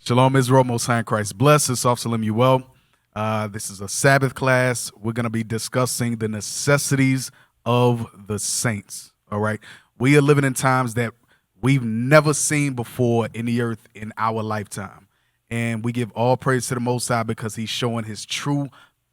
Shalom, Israel, Most High in Christ. Bless. It's Officer Lemuel. This is a Sabbath class. We're going to be discussing the necessities of the saints. All right. We are living in times that we've never seen before in the earth in our lifetime. And we give all praise to the Most High because he's showing his true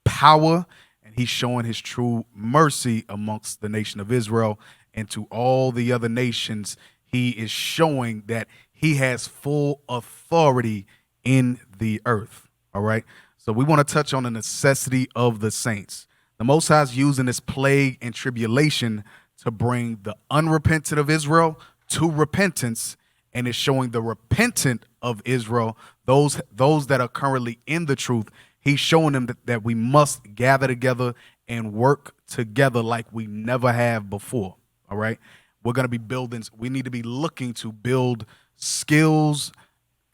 power and he's showing his true mercy amongst the nation of Israel. And to all the other nations, he is showing that he has full authority in the earth. All right. So we want to touch on the necessity of the saints. The Most High is using this plague and tribulation to bring the unrepentant of Israel to repentance, and is showing the repentant of Israel, those that are currently in the truth. He's showing them that we must gather together and work together like we never have before. All right. We're going to be building. We need to be looking to build skills,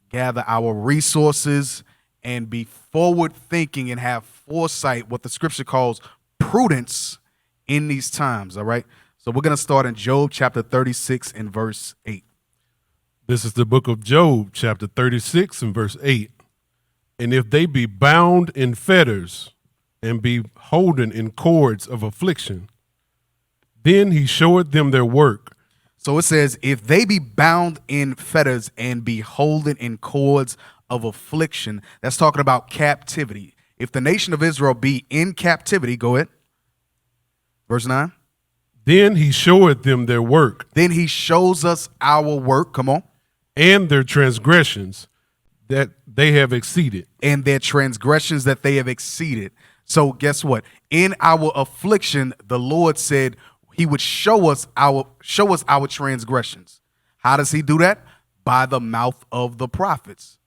gather our resources, and be forward thinking and have foresight, what the scripture calls prudence in these times. All right. So we're going to start in Job chapter 36 and verse 8. This is the book of Job, chapter 36 and verse 8. And if they be bound in fetters and be holden in cords of affliction, then he showeth them their work. So it says, if they be bound in fetters and be holden in cords of affliction, that's talking about captivity. If the nation of Israel be in captivity, go ahead. Verse 9. Then he showeth them their work. Then he shows us our work. Come on. And their transgressions that they have exceeded. And their transgressions that they have exceeded. So guess what? In our affliction, the Lord said he would show us our transgressions. How does he do that? By the mouth of the prophets.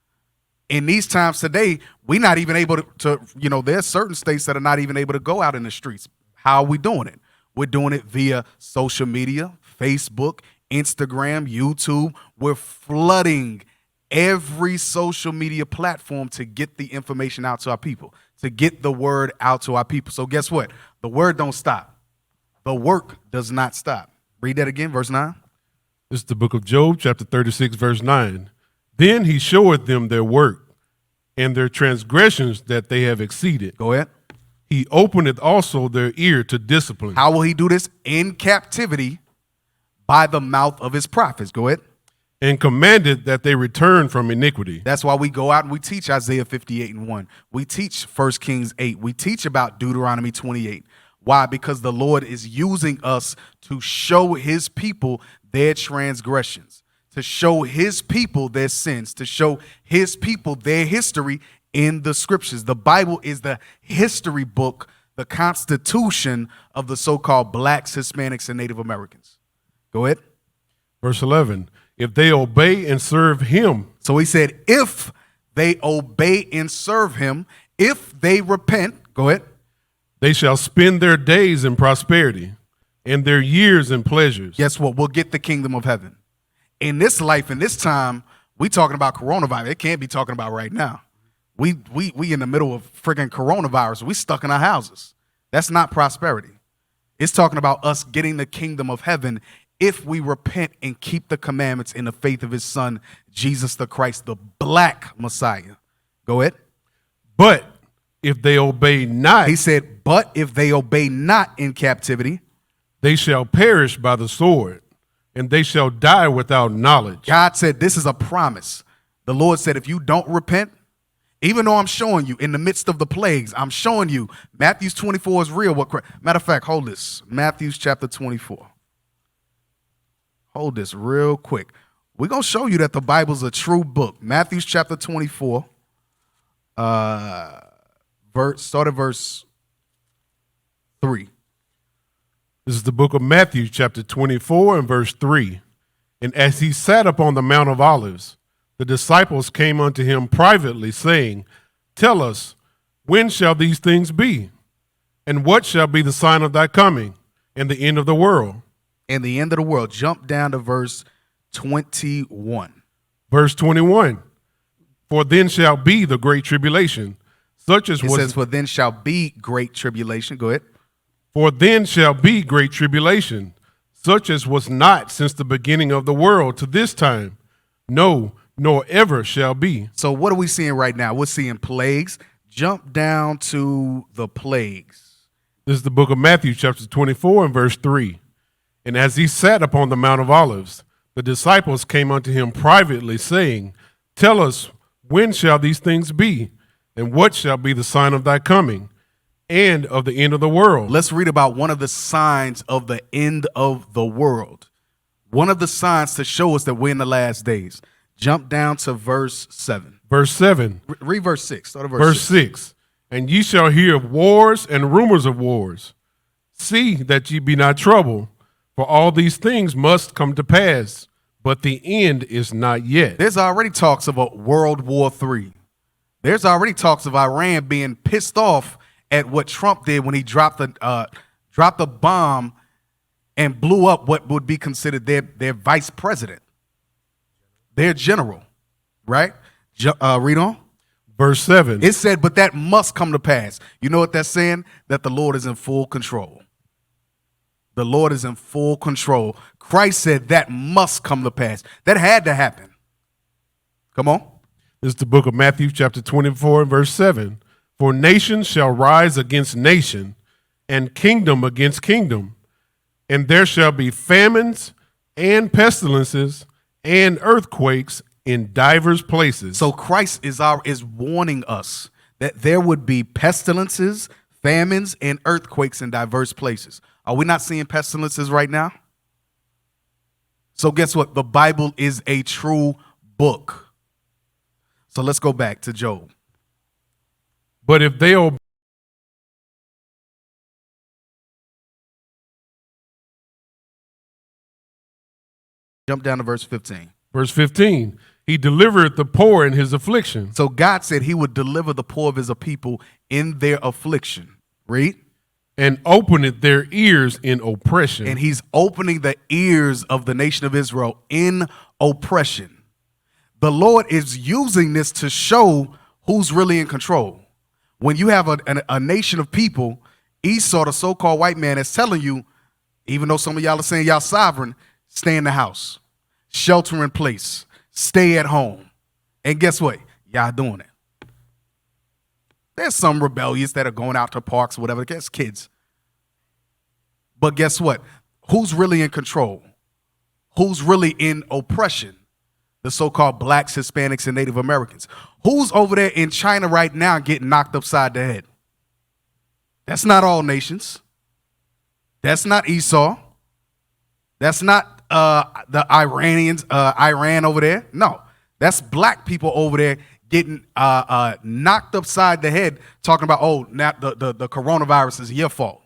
In these times today, we're not even able to there's certain states that are not even able to go out in the streets. How are we doing it? We're doing it via social media, Facebook, Instagram, YouTube. We're flooding every social media platform to get the information out to our people, to get the word out to our people. So guess what? The word don't stop. The work does not stop. Read that again, verse 9. This is the book of Job, chapter 36, verse 9. Then he showeth them their work and their transgressions that they have exceeded. Go ahead. He openeth also their ear to discipline. How will he do this? In captivity, by the mouth of his prophets. Go ahead. And commanded that they return from iniquity. That's why we go out and we teach Isaiah 58 and 1. We teach 1 Kings 8. We teach about Deuteronomy 28. Why? Because the Lord is using us to show his people their transgressions, to show his people their sins, to show his people their history in the scriptures. The Bible is the history book, the constitution of the so-called blacks, Hispanics, and Native Americans. Go ahead. Verse 11, if they obey and serve him. So he said, if they obey and serve him, if they repent, go ahead. They shall spend their days in prosperity and their years in pleasures. Guess what? We'll get the kingdom of heaven. In this life, in this time, we talking about coronavirus. It can't be talking about right now. We in the middle of friggin' coronavirus. We stuck in our houses. That's not prosperity. It's talking about us getting the kingdom of heaven if we repent and keep the commandments in the faith of his son, Jesus the Christ, the black Messiah. Go ahead. But if they obey not, he said, but if they obey not in captivity, they shall perish by the sword, and they shall die without knowledge. God said this is a promise. The Lord said, if you don't repent, even though I'm showing you in the midst of the plagues, I'm showing you Matthew 24 is real. Matter of fact, hold this. Matthew chapter 24. Hold this real quick. We're going to show you that the Bible's a true book. Matthew chapter 24, start at verse 3. This is the book of Matthew chapter 24 and verse 3. And as he sat upon the Mount of Olives, the disciples came unto him privately, saying, tell us, when shall these things be? And what shall be the sign of thy coming and the end of the world? And the end of the world. Jump down to verse 21. Verse 21. For then shall be the great tribulation, such as was. It says, for then shall be great tribulation. Go ahead. For then shall be great tribulation, such as was not since the beginning of the world to this time. No, nor ever shall be. So what are we seeing right now? We're seeing plagues. Jump down to the plagues. This is the book of Matthew, chapter 24, and verse 3. And as he sat upon the Mount of Olives, the disciples came unto him privately, saying, Tell us, when shall these things be? And what shall be the sign of thy coming and of the end of the world? Let's read about one of the signs of the end of the world. One of the signs to show us that we're in the last days. Jump down to verse 7. Verse 7. Read verse 6. Start at Verse 6. And ye shall hear of wars and rumors of wars. See that ye be not troubled, for all these things must come to pass, but the end is not yet. There's already talks of a World War III. There's already talks of Iran being pissed off at what Trump did when he dropped a bomb and blew up what would be considered their vice president, their general, right? Read on. Verse 7. It said, but that must come to pass. You know what that's saying? That the Lord is in full control. The Lord is in full control. Christ said that must come to pass. That had to happen. Come on. This is the book of Matthew, chapter 24, and verse 7. For nation shall rise against nation, and kingdom against kingdom. And there shall be famines and pestilences and earthquakes in divers places. So Christ is warning us that there would be pestilences, famines, and earthquakes in diverse places. Are we not seeing pestilences right now? So guess what? The Bible is a true book. So let's go back to Job. But if they obey, jump down to verse 15. Verse 15, he delivered the poor in his affliction. So God said he would deliver the poor of his people in their affliction. Read. And openeth their ears in oppression. And he's opening the ears of the nation of Israel in oppression. The Lord is using this to show who's really in control. When you have a nation of people, Esau, the so-called white man, is telling you, even though some of y'all are saying y'all sovereign, stay in the house, shelter in place, stay at home. And guess what? Y'all doing it. There's some rebellious that are going out to parks or whatever. That's kids. But guess what? Who's really in control? Who's really in oppression? The so-called blacks, Hispanics, and Native Americans. Who's over there in China right now getting knocked upside the head? That's not all nations. That's not Esau. That's not the Iranians, Iran over there. No, that's black people over there getting knocked upside the head, talking about, oh, now the coronavirus is your fault.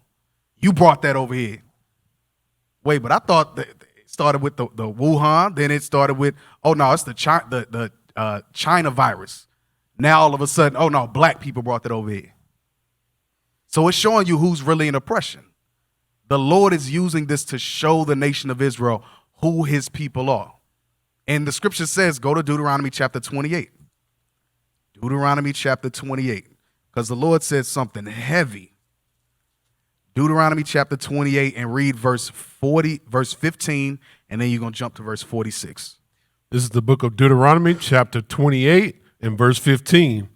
You brought that over here. Wait, but I thought that it started with the Wuhan, then it started with, oh no, it's the China virus. Now all of a sudden, oh no, black people brought that over here. So it's showing you who's really in oppression. The Lord is using this to show the nation of Israel who his people are. And the scripture says, go to Deuteronomy chapter 28. Deuteronomy chapter 28. Because the Lord said something heavy. Deuteronomy chapter 28 and read verse 15, and then you're going to jump to verse 46. This is the book of Deuteronomy, chapter 28 and verse 15.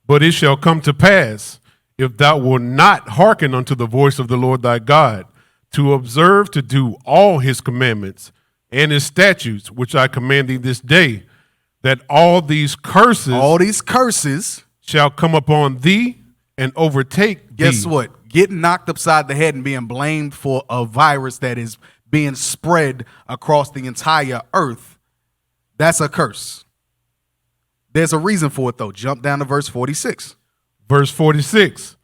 But it shall come to pass, if thou wilt not hearken unto the voice of the Lord thy God, to observe to do all his commandments and his statutes, which I command thee this day, that all these curses shall come upon thee and overtake thee. Guess what? Getting knocked upside the head and being blamed for a virus that is being spread across the entire earth, that's a curse. There's a reason for it, though. Jump down to verse 46. Verse 46,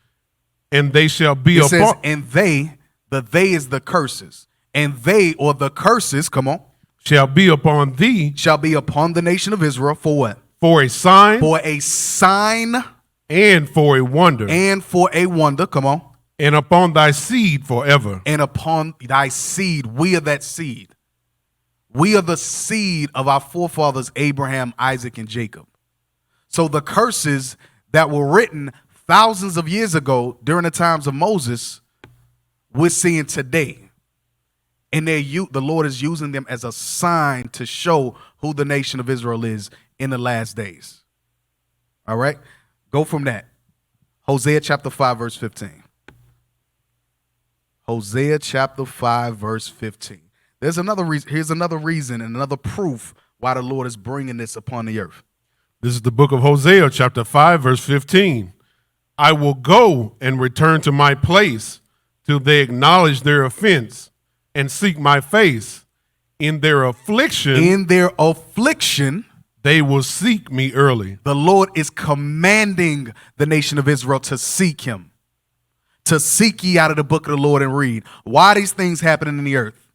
and they shall be upon. It says, and they, the they is the curses. And they, or the curses, come on. Shall be upon thee. Shall be upon the nation of Israel for what? For a sign. For a sign. And for a wonder. And for a wonder, come on. And upon thy seed forever. And upon thy seed, we are that seed. We are the seed of our forefathers, Abraham, Isaac, and Jacob. So the curses that were written thousands of years ago during the times of Moses, we're seeing today. And the Lord is using them as a sign to show who the nation of Israel is in the last days. All right? Go from that. Hosea chapter 5, verse 15. Hosea chapter 5, verse 15. There's another reason. Here's another reason and another proof why the Lord is bringing this upon the earth. This is the book of Hosea, chapter 5, verse 15. I will go and return to my place till they acknowledge their offense and seek my face. In their affliction, they will seek me early. The Lord is commanding the nation of Israel to seek him, to seek ye out of the book of the Lord and read. Why are these things happening in the earth?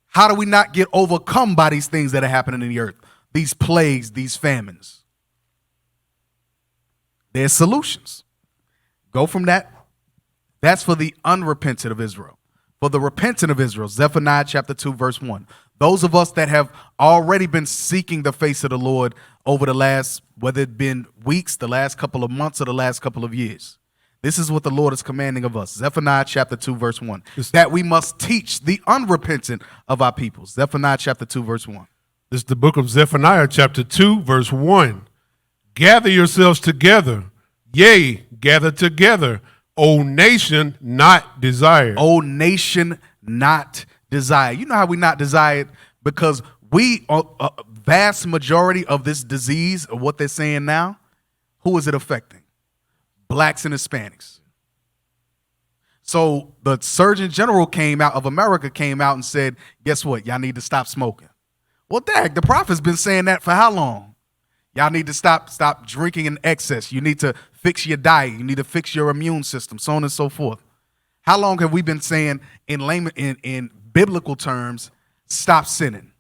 How do we not get overcome by these things that are happening in the earth? These plagues, these famines. There's solutions. Go from that. That's for the unrepentant of Israel. For the repentant of Israel, Zephaniah chapter 2, verse 1. Those of us that have already been seeking the face of the Lord over the last, whether it been weeks, the last couple of months, or the last couple of years. This is what the Lord is commanding of us. Zephaniah chapter 2, verse 1. That we must teach the unrepentant of our people. Zephaniah chapter 2, verse 1. This is the book of Zephaniah chapter 2, verse 1. Gather yourselves together, yea, gather together, O nation not desired. O nation not desired. You know how we not desired? Because we, a vast majority of this disease, of what they're saying now, who is it affecting? Blacks and Hispanics. So the Surgeon General of America came out and said, guess what? Y'all need to stop smoking. Well, dang, the prophet's been saying that for how long? Y'all need to stop drinking in excess. You need to fix your diet. You need to fix your immune system, so on and so forth. How long have we been saying in biblical terms, stop sinning?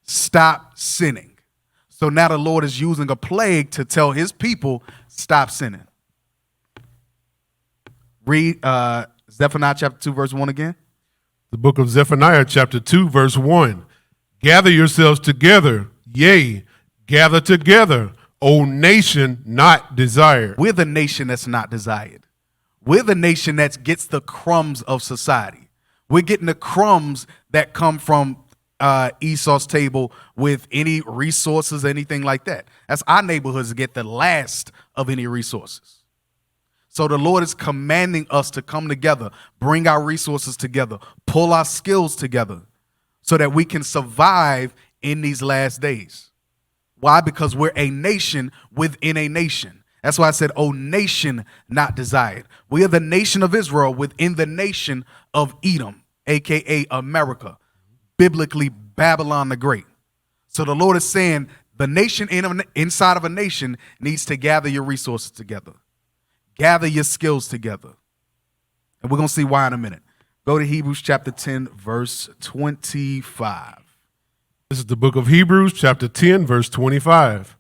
Stop sinning. So now the Lord is using a plague to tell his people, stop sinning. Read Zephaniah chapter 2, verse 1 again. The book of Zephaniah chapter 2, verse 1. Gather yourselves together, yea, gather together, O nation not desired. We're the nation that's not desired. We're the nation that gets the crumbs of society. We're getting the crumbs that come from Esau's table with any resources, anything like that. That's our neighborhoods get the last of any resources. So the Lord is commanding us to come together, bring our resources together, pull our skills together so that we can survive in these last days. Why? Because we're a nation within a nation. That's why I said, oh, nation not desired. We are the nation of Israel within the nation of Edom, a.k.a. America, biblically Babylon the Great. So the Lord is saying the nation inside of a nation needs to gather your resources together. Gather your skills together. And we're going to see why in a minute. Go to Hebrews chapter 10, verse 25. This is the book of Hebrews chapter 10, verse 25.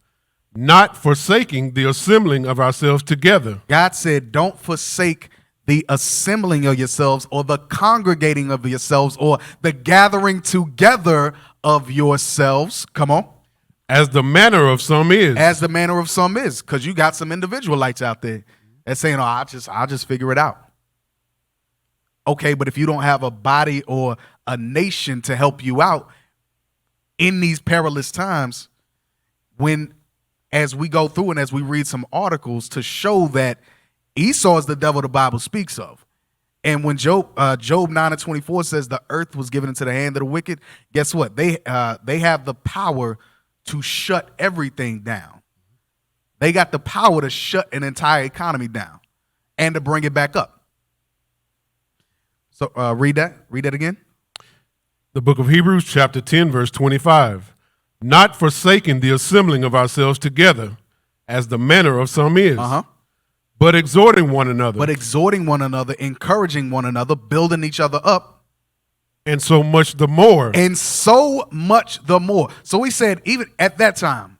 Not forsaking the assembling of ourselves together. God said, don't forsake the assembling of yourselves or the congregating of yourselves or the gathering together of yourselves. Come on. As the manner of some is. As the manner of some is. Because you got some individualites out there that's saying, oh, I'll just figure it out. Okay, but if you don't have a body or a nation to help you out in these perilous times, as we go through and as we read some articles to show that Esau is the devil the Bible speaks of. And when Job 9:24 says the earth was given into the hand of the wicked, guess what? They have the power to shut everything down. They got the power to shut an entire economy down and to bring it back up. So read that again. The book of Hebrews chapter 10, verse 25. Not forsaking the assembling of ourselves together, as the manner of some is, but exhorting one another. Encouraging one another, building each other up. And so much the more. So we said, even at that time,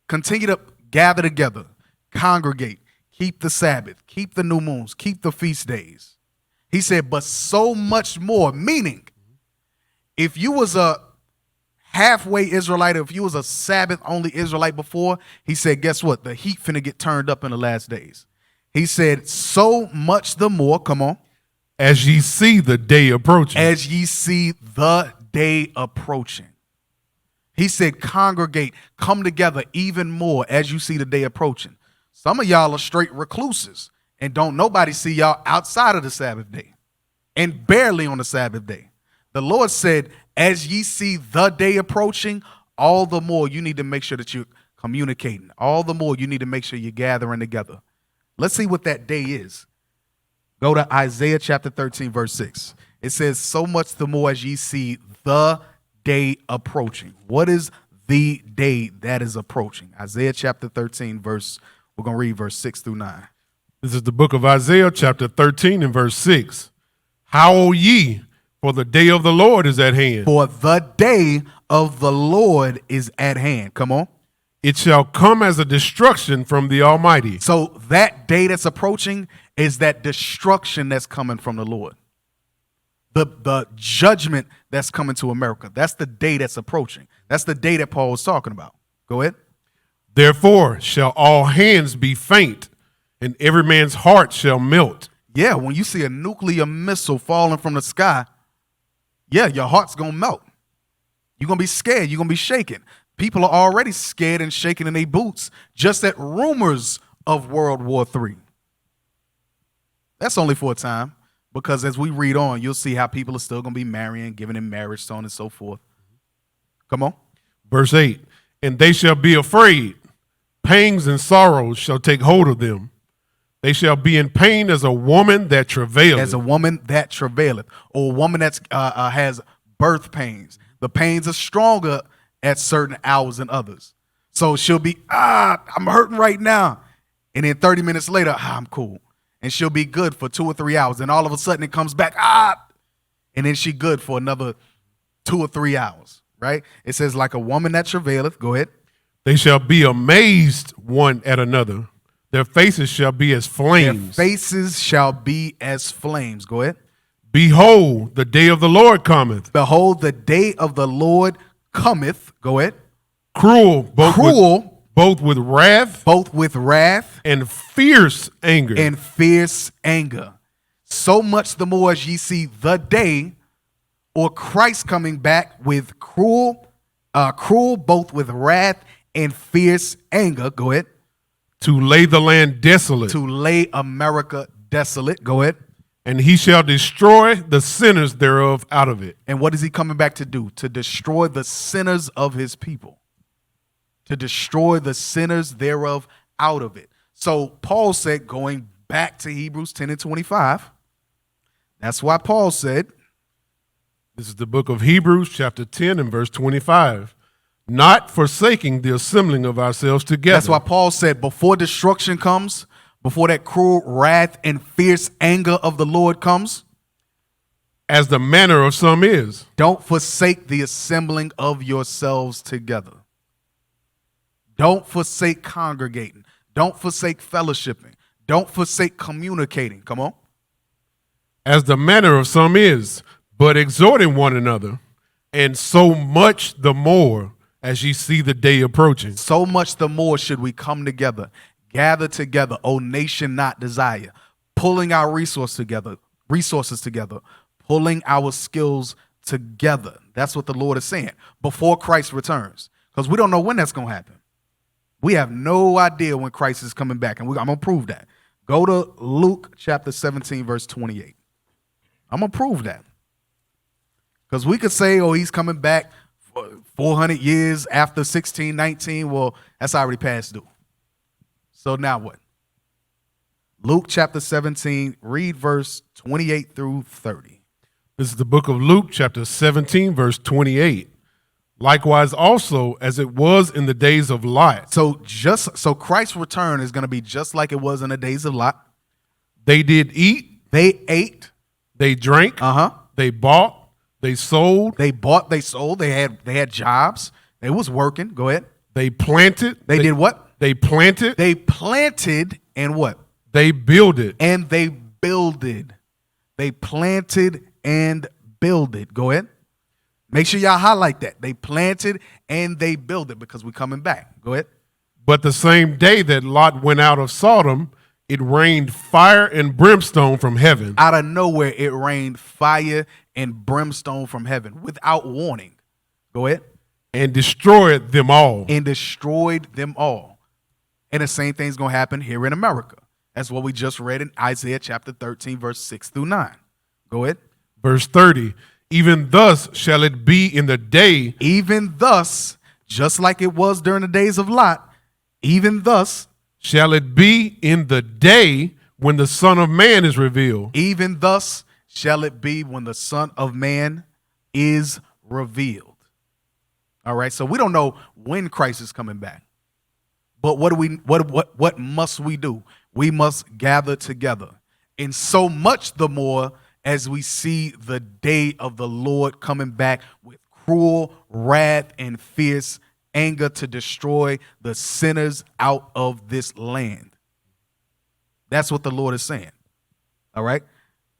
continue to gather together, congregate, keep the Sabbath, keep the new moons, keep the feast days. He said, but so much more, meaning if you was a halfway Israelite, if you was a Sabbath-only Israelite before, he said, guess what? The heat finna get turned up in the last days. He said, so much the more, come on. As ye see the day approaching. As ye see the day approaching. He said, congregate, come together even more as you see the day approaching. Some of y'all are straight recluses and don't nobody see y'all outside of the Sabbath day and barely on the Sabbath day. The Lord said, as ye see the day approaching, all the more you need to make sure that you're communicating. All the more you need to make sure you're gathering together. Let's see what that day is. Go to Isaiah chapter 13, verse 6. It says, so much the more as ye see the day approaching. What is the day that is approaching? Isaiah chapter 13, we're going to read verse 6 through 9. This is the book of Isaiah, chapter 13 and verse 6. Howl ye, for the day of the Lord is at hand. For the day of the Lord is at hand. Come on. It shall come as a destruction from the Almighty. So that day that's approaching is that destruction that's coming from the Lord. The judgment that's coming to America. That's the day that's approaching. That's the day that Paul was talking about. Go ahead. Therefore shall all hands be faint, and every man's heart shall melt. Yeah, when you see a nuclear missile falling from the sky, yeah, your heart's going to melt. You're going to be scared. You're going to be shaken. People are already scared and shaking in their boots just at rumors of World War III. That's only for a time, because as we read on, you'll see how people are still going to be marrying, giving in marriage, so on and so forth. Come on. Verse 8, and they shall be afraid. Pangs and sorrows shall take hold of them. They shall be in pain as a woman that travaileth. As a woman that travaileth, or a woman that has birth pains. The pains are stronger at certain hours than others. So she'll be, I'm hurting right now. And then 30 minutes later, I'm cool. And she'll be good for 2 or 3 hours. And all of a sudden it comes back, and then she good for another 2 or 3 hours, right? It says like a woman that travaileth. Go ahead. They shall be amazed one at another. Their faces shall be as flames. Their faces shall be as flames. Go ahead. Behold, the day of the Lord cometh. Behold, the day of the Lord cometh. Go ahead. Cruel, both with wrath. Both with wrath. And fierce anger. And fierce anger. So much the more as ye see the day, or Christ coming back with cruel, both with wrath and fierce anger. Go ahead. To lay the land desolate. To lay America desolate. Go ahead. And he shall destroy the sinners thereof out of it. And what is he coming back to do? To destroy the sinners of his people. To destroy the sinners thereof out of it. So Paul said, going back to Hebrews 10 and 25, that's why Paul said, this is the book of Hebrews, chapter 10 and verse 25. Not forsaking the assembling of ourselves together. That's why Paul said, before destruction comes, before that cruel wrath and fierce anger of the Lord comes, as the manner of some is, don't forsake the assembling of yourselves together. Don't forsake congregating. Don't forsake fellowshipping. Don't forsake communicating. Come on. As the manner of some is, but exhorting one another, and so much the more as ye see the day approaching. So much the more should we come together, gather together, O nation not desire, pulling our resources together, pulling our skills together. That's what the Lord is saying before Christ returns, because we don't know when that's going to happen. We have no idea when Christ is coming back, and I'm going to prove that. Go to Luke chapter 17, verse 28. I'm going to prove that. Because we could say, oh, he's coming back 400 years after 1619. Well, that's already past due. So now what? Luke chapter 17, read verse 28 through 30. This is the book of Luke chapter 17, verse 28. Likewise also as it was in the days of Lot. So Christ's return is going to be just like it was in the days of Lot. They did eat. They ate. They drank. They bought. They sold. They bought, they sold. They had jobs. They was working. Go ahead. They planted. They did what? They planted. They planted and what? They builded. And they builded. They planted and builded. Go ahead. Make sure y'all highlight that. They planted and they builded, because we're coming back. Go ahead. But the same day that Lot went out of Sodom, it rained fire and brimstone from heaven. Out of nowhere, it rained fire and brimstone from heaven without warning. Go ahead. and destroyed them all. And destroyed them all. And the same thing's going to happen here in America. That's what we just read in Isaiah chapter 13, verse 6 through 9. Go ahead. Verse 30, even thus shall it be in the day. Even thus, just like it was during the days of Lot, even thus shall it be in the day when the Son of Man is revealed. Even thus shall it be when the Son of Man is revealed. All right, so we don't know when Christ is coming back. But what must we do? We must gather together. And so much the more as we see the day of the Lord coming back with cruel wrath and fierce anger to destroy the sinners out of this land. That's what the Lord is saying. All right?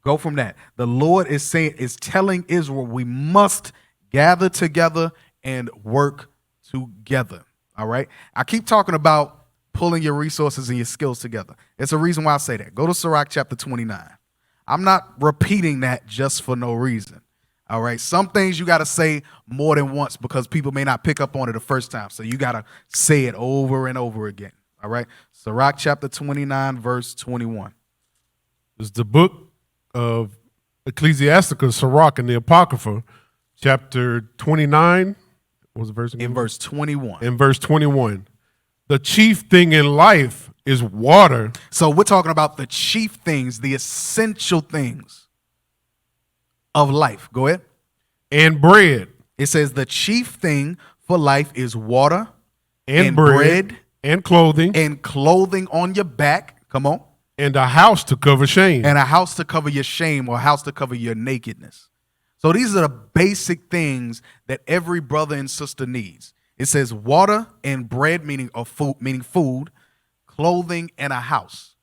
Go from that. The Lord is telling Israel we must gather together and work together. All right? I keep talking about pulling your resources and your skills together. It's a reason why I say that. Go to Sirach chapter 29. I'm not repeating that just for no reason. All right? Some things you got to say more than once because people may not pick up on it the first time. So you got to say it over and over again. All right? Sirach chapter 29, verse 21. It's the book of Ecclesiasticus, Sirach, and the Apocrypha, chapter 29. What was the verse again? In verse 21. In verse 21. The chief thing in life is water. So we're talking about the chief things, the essential things of life. Go ahead. And bread. It says the chief thing for life is water and bread and clothing. And clothing on your back. Come on. And a house to cover shame. And a house to cover your shame, or a house to cover your nakedness. So these are the basic things that every brother and sister needs. It says water and bread, meaning food, clothing, and a house.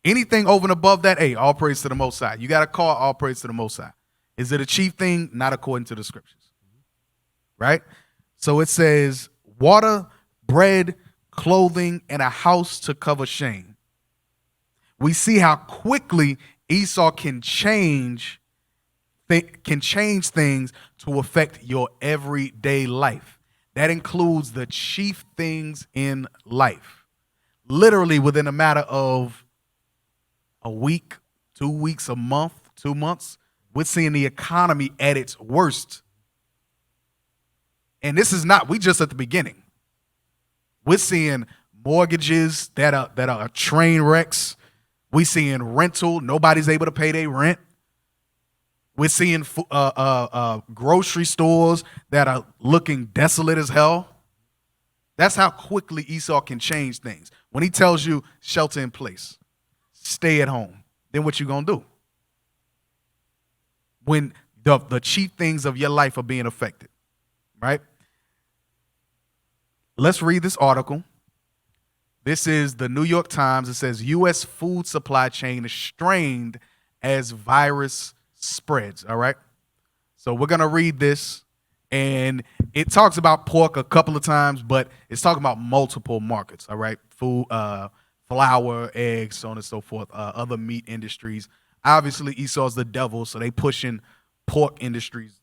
Anything over and above that, hey, all praise to the Most High. You got a car, all praise to the Most High. Is it a chief thing? Not according to the scriptures. Right? So it says water, bread, clothing, and a house to cover shame. We see how quickly Esau can change things to affect your everyday life. That includes the chief things in life. Literally within a matter of a week, 2 weeks, a month, 2 months, we're seeing the economy at its worst. And this is not, we just at the beginning. We're seeing mortgages that are train wrecks. We're seeing rental. Nobody's able to pay their rent. We're seeing grocery stores that are looking desolate as hell. That's how quickly Esau can change things. When he tells you shelter in place, stay at home, then what you gonna do? When the chief things of your life are being affected, right? Let's read this article. This is the New York Times. It says U.S. food supply chain is strained as virus spreads. All right. So we're going to read this, and it talks about pork a couple of times, but it's talking about multiple markets. All right. Food, flour, eggs, so on and so forth, other meat industries. Obviously, Esau's the devil, so they pushing pork industries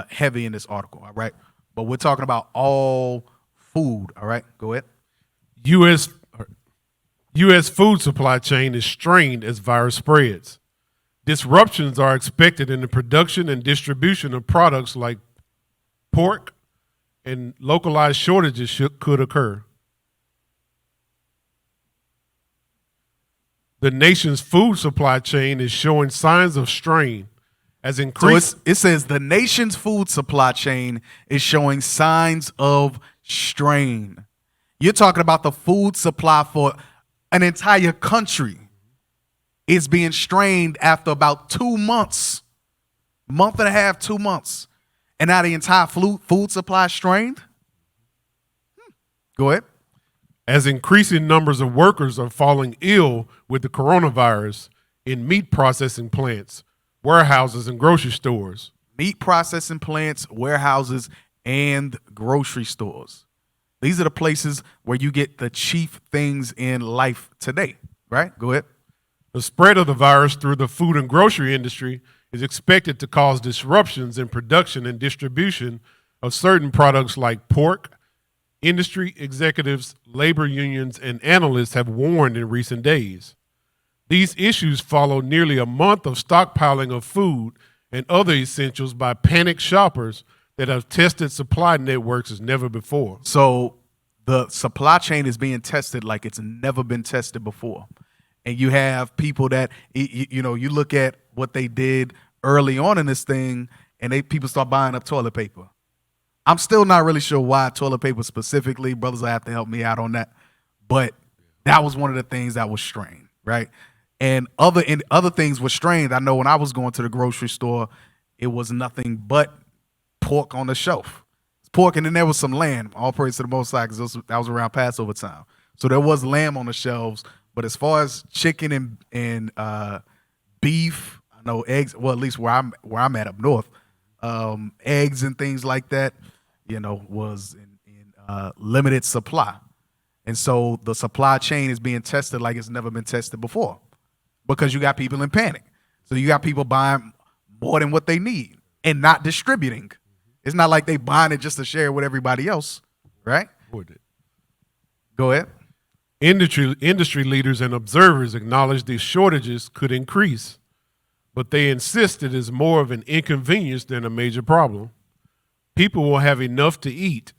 heavy in this article. All right. But we're talking about all food. All right. Go ahead. U.S. food supply chain is strained as virus spreads. Disruptions are expected in the production and distribution of products like pork, and localized shortages could occur. The nation's food supply chain is showing signs of strain as increased. So it says the nation's food supply chain is showing signs of strain. You're talking about the food supply for an entire country is being strained after about 2 months, month and a half, 2 months. And now the entire food supply is strained? Go ahead. As increasing numbers of workers are falling ill with the coronavirus in meat processing plants, warehouses, and grocery stores. Meat processing plants, warehouses, and grocery stores. These are the places where you get the chief things in life today, right? Go ahead. The spread of the virus through the food and grocery industry is expected to cause disruptions in production and distribution of certain products like pork, industry executives, labor unions, and analysts have warned in recent days. These issues follow nearly a month of stockpiling of food and other essentials by panicked shoppers that have tested supply networks as never before. So the supply chain is being tested like it's never been tested before. And you have people that, you look at what they did early on in this thing, and people start buying up toilet paper. I'm still not really sure why toilet paper specifically. Brothers will have to help me out on that. But that was one of the things that was strained, right? And other things were strained. I know when I was going to the grocery store, it was nothing but pork on the shelf. It's pork, and then there was some lamb. All praise to the Most High, because that was around Passover time. So there was lamb on the shelves. But as far as chicken and beef, I know eggs. Well, at least where I'm at up north, eggs and things like that, was in limited supply, and so the supply chain is being tested like it's never been tested before, because you got people in panic. So you got people buying more than what they need and not distributing. It's not like they buying it just to share with everybody else, right? Go ahead. Industry leaders and observers acknowledge these shortages could increase, but they insist it is more of an inconvenience than a major problem. People will have enough to eat.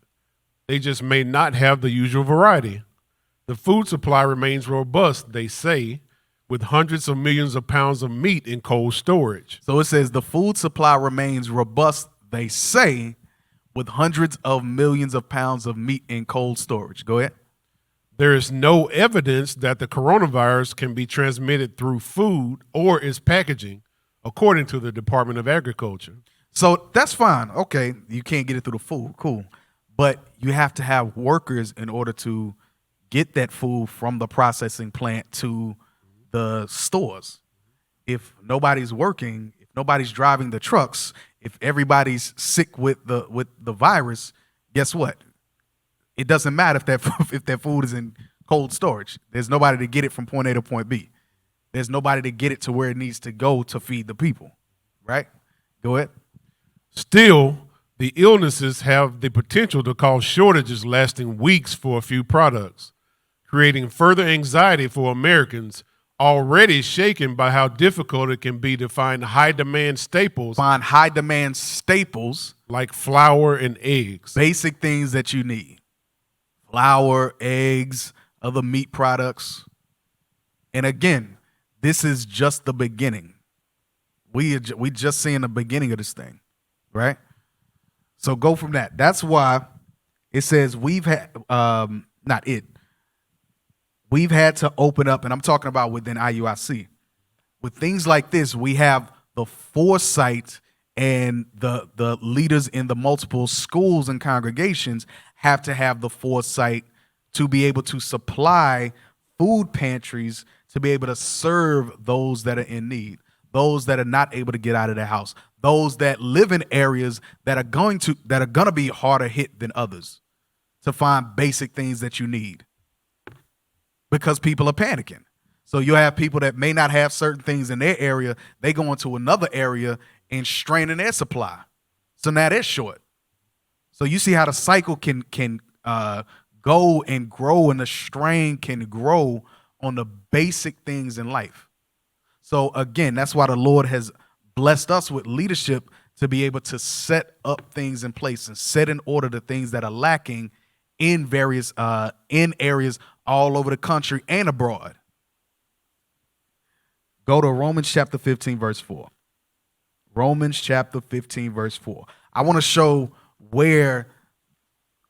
They just may not have the usual variety. The food supply remains robust, they say, with hundreds of millions of pounds of meat in cold storage. So it says the food supply remains robust, they say, with hundreds of millions of pounds of meat in cold storage. Go ahead. There is no evidence that the coronavirus can be transmitted through food or its packaging, according to the Department of Agriculture. So that's fine. Okay, you can't get it through the food. Cool. But you have to have workers in order to get that food from the processing plant to the stores. If nobody's working, if nobody's driving the trucks, if everybody's sick with the virus, guess what? It doesn't matter if that food is in cold storage. There's nobody to get it from point A to point B. There's nobody to get it to where it needs to go to feed the people, right? Go ahead. Still, the illnesses have the potential to cause shortages lasting weeks for a few products, creating further anxiety for Americans already shaken by how difficult it can be to find high-demand staples. Find high-demand staples. Like flour and eggs. Basic things that you need. Flour, eggs, other meat products. And again, this is just the beginning. We just seeing the beginning of this thing, right? So go from that. That's why it says we've had, we've had to open up, and I'm talking about within IUIC. With things like this, we have the foresight, and the leaders in the multiple schools and congregations have to have the foresight to be able to supply food pantries to be able to serve those that are in need, those that are not able to get out of their house, those that live in areas that are going to be harder hit than others, to find basic things that you need, because people are panicking. So you have people that may not have certain things in their area, they go into another area and straining their supply. So now they're short. So you see how the cycle can go and grow, and the strain can grow on the basic things in life. So again, that's why the Lord has blessed us with leadership to be able to set up things in place and set in order the things that are lacking in various in areas all over the country and abroad. Go to Romans chapter 15, verse 4. Romans chapter 15, verse 4. I want to show where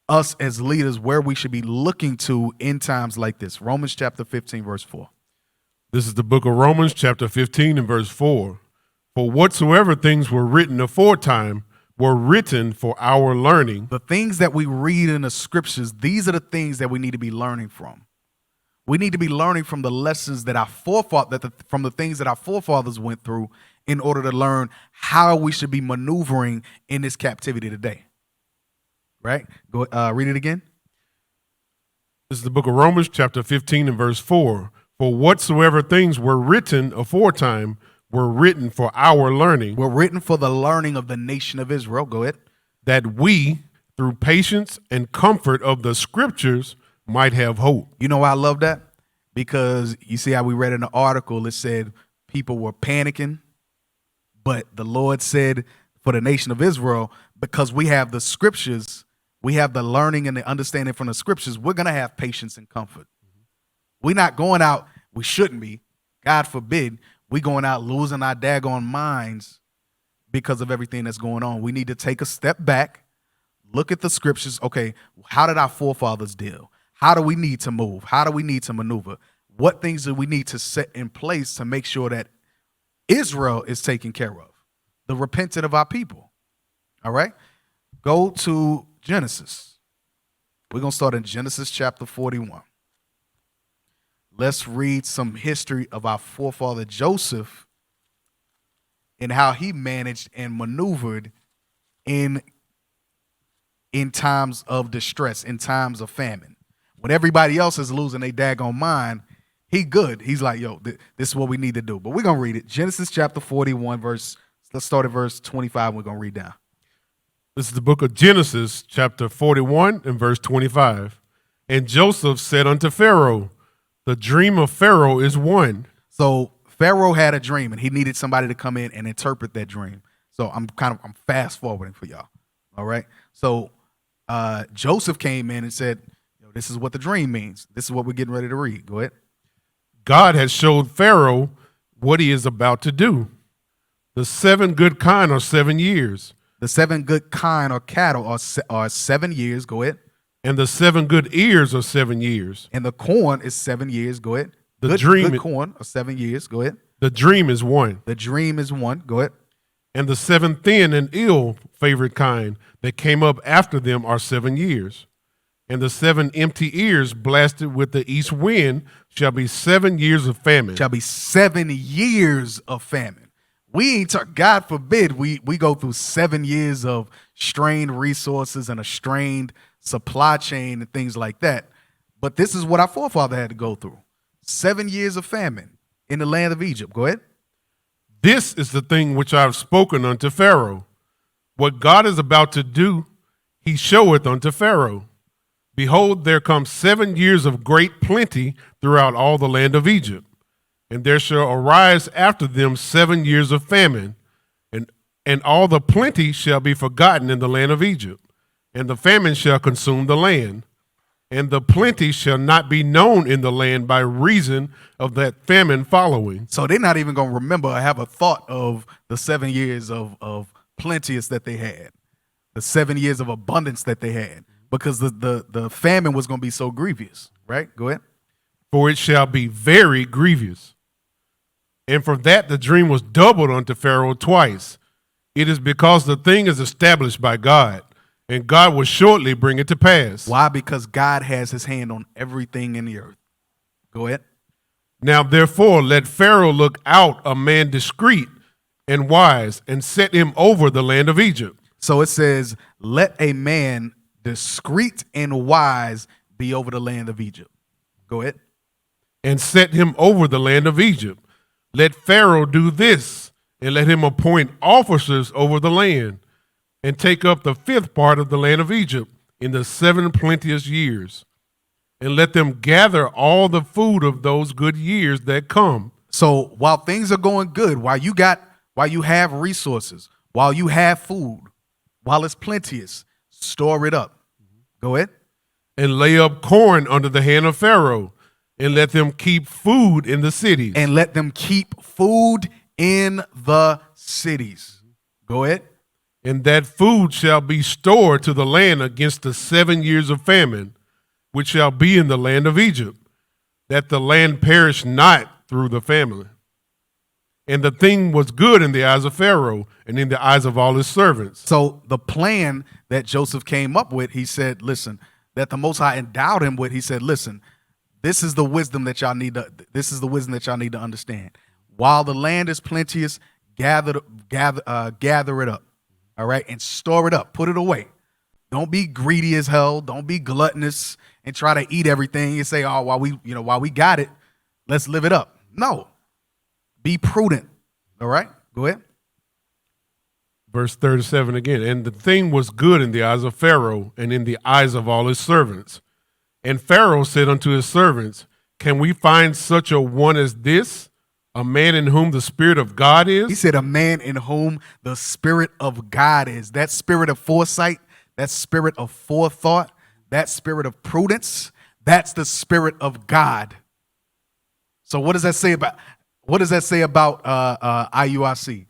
us as leaders, where we should be looking to in times like this. Romans chapter 15, verse 4. This is the book of Romans chapter 15 and verse 4. For whatsoever things were written aforetime were written for our learning. The things that we read in the scriptures, these are the things that we need to be learning from. We need to be learning from the lessons that from the things that our forefathers went through in order to learn how we should be maneuvering in this captivity today. Right? Go read it again. This is the book of Romans chapter 15 and verse 4. For whatsoever things were written aforetime were written for our learning. Were written for the learning of the nation of Israel. Go ahead. that we, through patience and comfort of the scriptures, might have hope. You know why I love that? Because you see how we read in the article, it said people were panicking, but the Lord said for the nation of Israel, because we have the scriptures, we have the learning and the understanding from the scriptures, we're going to have patience and comfort. We're not going out, we shouldn't be, God forbid, we going out losing our daggone minds because of everything that's going on. We need to take a step back, look at the scriptures. Okay, how did our forefathers deal? How do we need to move? How do we need to maneuver? What things do we need to set in place to make sure that Israel is taken care of? The repentant of our people. All right? Go to Genesis. We're going to start in Genesis chapter 41. Let's read some history of our forefather Joseph and how he managed and maneuvered in times of distress, in times of famine. When everybody else is losing their daggone mind, he good. He's like, yo, this is what we need to do. But we're going to read it. Genesis chapter 41, let's start at verse 25. We're going to read down. This is the book of Genesis, chapter 41 and verse 25. And Joseph said unto Pharaoh, the dream of Pharaoh is one. So Pharaoh had a dream, and he needed somebody to come in and interpret that dream. So I'm fast forwarding for y'all. All right. So Joseph came in and said, this is what the dream means. This is what we're getting ready to read. Go ahead. God has showed Pharaoh what he is about to do. The 7 good kine are 7 years. The 7 good kine or cattle are 7 years. Go ahead. And the 7 good ears are 7 years. And the corn is 7 years. Go ahead. Good corn are 7 years. Go ahead. The dream is one. The dream is one. Go ahead. And the 7 thin and ill favored kine that came up after them are 7 years. And the 7 empty ears blasted with the east wind shall be 7 years of famine. Shall be 7 years of famine. We ain't God forbid we go through 7 years of strained resources and a strained supply chain and things like that. But this is what our forefather had to go through. 7 years of famine in the land of Egypt. Go ahead. This is the thing which I have spoken unto Pharaoh. What God is about to do, he showeth unto Pharaoh. Behold, there come 7 years of great plenty throughout all the land of Egypt. And there shall arise after them 7 years of famine, and all the plenty shall be forgotten in the land of Egypt, and the famine shall consume the land. And the plenty shall not be known in the land by reason of that famine following. So they're not even going to remember or have a thought of the 7 years of plenteous that they had, the 7 years of abundance that they had, because the famine was going to be so grievous, right? Go ahead. For it shall be very grievous. And for that the dream was doubled unto Pharaoh twice. It is because the thing is established by God, and God will shortly bring it to pass. Why? Because God has his hand on everything in the earth. Go ahead. Now therefore let Pharaoh look out a man discreet and wise, and set him over the land of Egypt. So it says, let a man discreet and wise be over the land of Egypt. Go ahead. And set him over the land of Egypt. Let Pharaoh do this, and let him appoint officers over the land, and take up the 5th part of the land of Egypt in the 7 plenteous years, and let them gather all the food of those good years that come. So while things are going good, while you have resources, while you have food, while it's plenteous, store it up. Go ahead. And lay up corn under the hand of Pharaoh, and let them keep food in the cities. And let them keep food in the cities. Go ahead. And that food shall be stored to the land against the 7 years of famine, which shall be in the land of Egypt, that the land perish not through the famine. And the thing was good in the eyes of Pharaoh and in the eyes of all his servants. So the plan that Joseph came up with, he said, listen, that the Most High endowed him with, he said, listen, this is the wisdom that y'all need to understand. While the land is plenteous, gather it up. All right, and store it up, put it away. Don't be greedy as hell. Don't be gluttonous and try to eat everything and say, oh, while we got it, let's live it up. No, be prudent. All right, go ahead. Verse 37 again. And the thing was good in the eyes of Pharaoh and in the eyes of all his servants. And Pharaoh said unto his servants, can we find such a one as this, a man in whom the Spirit of God is? He said, a man in whom the Spirit of God is. That spirit of foresight, that spirit of forethought, that spirit of prudence, that's the Spirit of God. So what does that say about IUIC?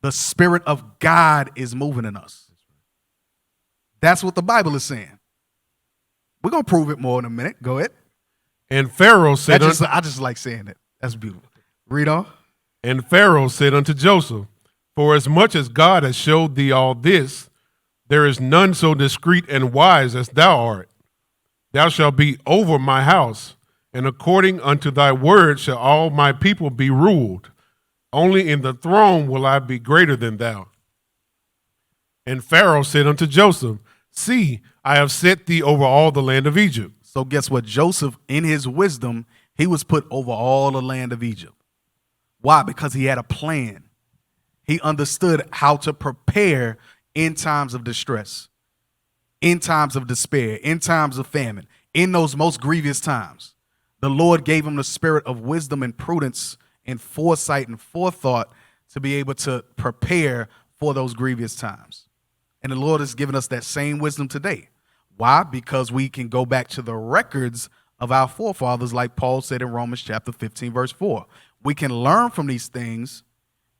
The Spirit of God is moving in us. That's what the Bible is saying. We're going to prove it more in a minute. Go ahead. And Pharaoh said, I just like saying it. That's beautiful. Read on. And Pharaoh said unto Joseph, for as much as God has showed thee all this, there is none so discreet and wise as thou art. Thou shalt be over my house, and according unto thy word shall all my people be ruled. Only in the throne will I be greater than thou. And Pharaoh said unto Joseph, see, I have set thee over all the land of Egypt. So guess what? Joseph, in his wisdom, he was put over all the land of Egypt. Why? Because he had a plan. He understood how to prepare in times of distress, in times of despair, in times of famine, in those most grievous times. The Lord gave him the spirit of wisdom and prudence and foresight and forethought to be able to prepare for those grievous times. And the Lord has given us that same wisdom today. Why? Because we can go back to the records of our forefathers, like Paul said in Romans chapter 15, verse 4. We can learn from these things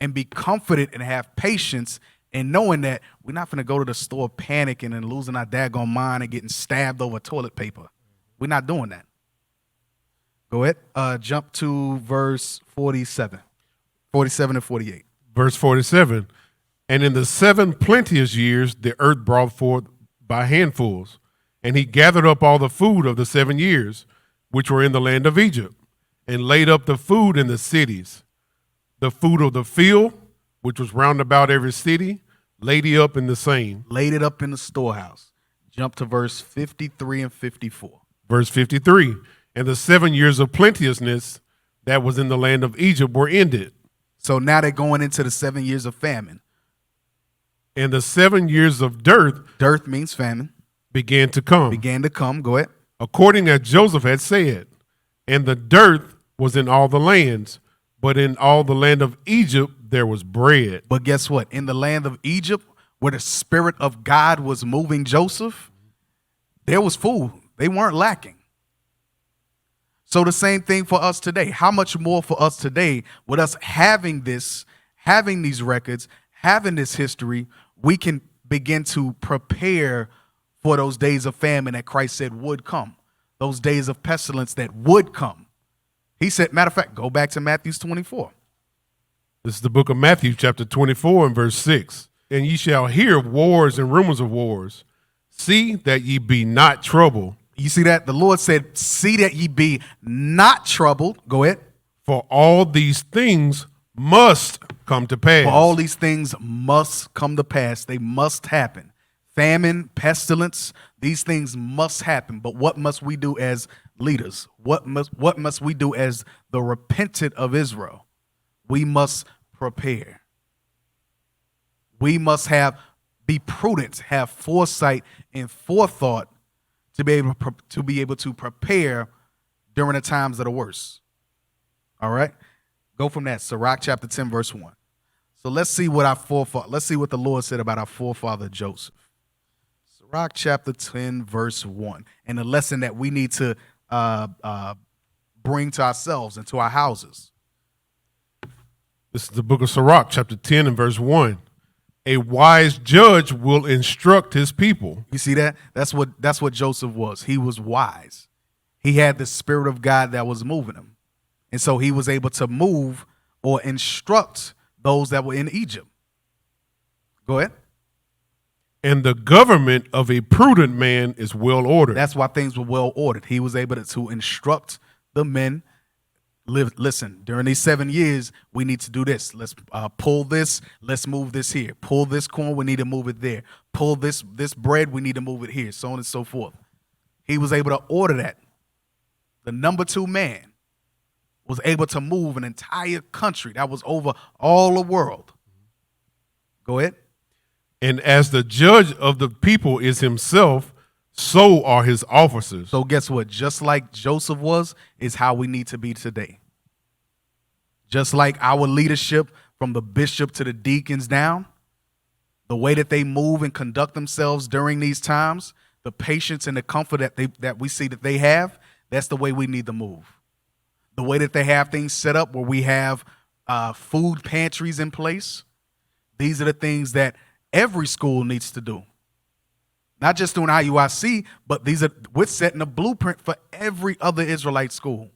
and be comforted and have patience in knowing that we're not going to go to the store panicking and losing our daggone mind and getting stabbed over toilet paper. We're not doing that. Go ahead. Jump to verse 47 and 48. Verse 47. And in the 7 plenteous years, the earth brought forth by handfuls, and he gathered up all the food of the 7 years, which were in the land of Egypt, and laid up the food in the cities. The food of the field, which was round about every city, laid he up in the same. Laid it up in the storehouse. Jump to verse 53 and 54. Verse 53. And the 7 years of plenteousness that was in the land of Egypt were ended. So now they're going into the 7 years of famine. And the 7 years of dearth. Dearth means famine. Began to come. Go ahead. According as Joseph had said. And the dearth was in all the lands, but in all the land of Egypt there was bread. But guess what? In the land of Egypt, where the Spirit of God was moving Joseph, there was food. They weren't lacking. So the same thing for us today. How much more for us today with us having these records, having this history, we can begin to prepare for those days of famine that Christ said would come, those days of pestilence that would come. He said, matter of fact, go back to Matthew 24. This is the book of Matthew, chapter 24 and verse 6. And ye shall hear of wars and rumors of wars. See that ye be not troubled. You see that? The Lord said, see that ye be not troubled. Go ahead. For all these things must come to pass. For all these things must come to pass. They must happen. Famine, pestilence, these things must happen. But what must we do as leaders? What must we do as the repentant of Israel? We must prepare. We must be prudent, have foresight and forethought to be able to prepare during the times that are worse. All right? Go from that. Sirach chapter 10, verse 1. So let's see what the Lord said about our forefather Joseph. Sirach chapter 10, verse 1. And the lesson that we need to bring to ourselves and to our houses. This is the book of Sirach, chapter 10 and verse 1. A wise judge will instruct his people. You see that? That's what Joseph was. He was wise. He had the Spirit of God that was moving him. And so he was able to move or instruct those that were in Egypt. Go ahead. And the government of a prudent man is well ordered. That's why things were well ordered. He was able to instruct the men. Listen, during these 7 years, we need to do this. Let's pull this. Let's move this here. Pull this corn. We need to move it there. Pull this bread. We need to move it here. So on and so forth. He was able to order that. The number 2 man was able to move an entire country that was over all the world. Go ahead. And as the judge of the people is himself, so are his officers. So guess what? Just like Joseph was, is how we need to be today. Just like our leadership from the bishop to the deacons down, the way that they move and conduct themselves during these times, the patience and the comfort that we see that they have, that's the way we need to move. The way that they have things set up where we have food pantries in place, these are the things that every school needs to do. Not just doing IUIC, but we're setting a blueprint for every other Israelite school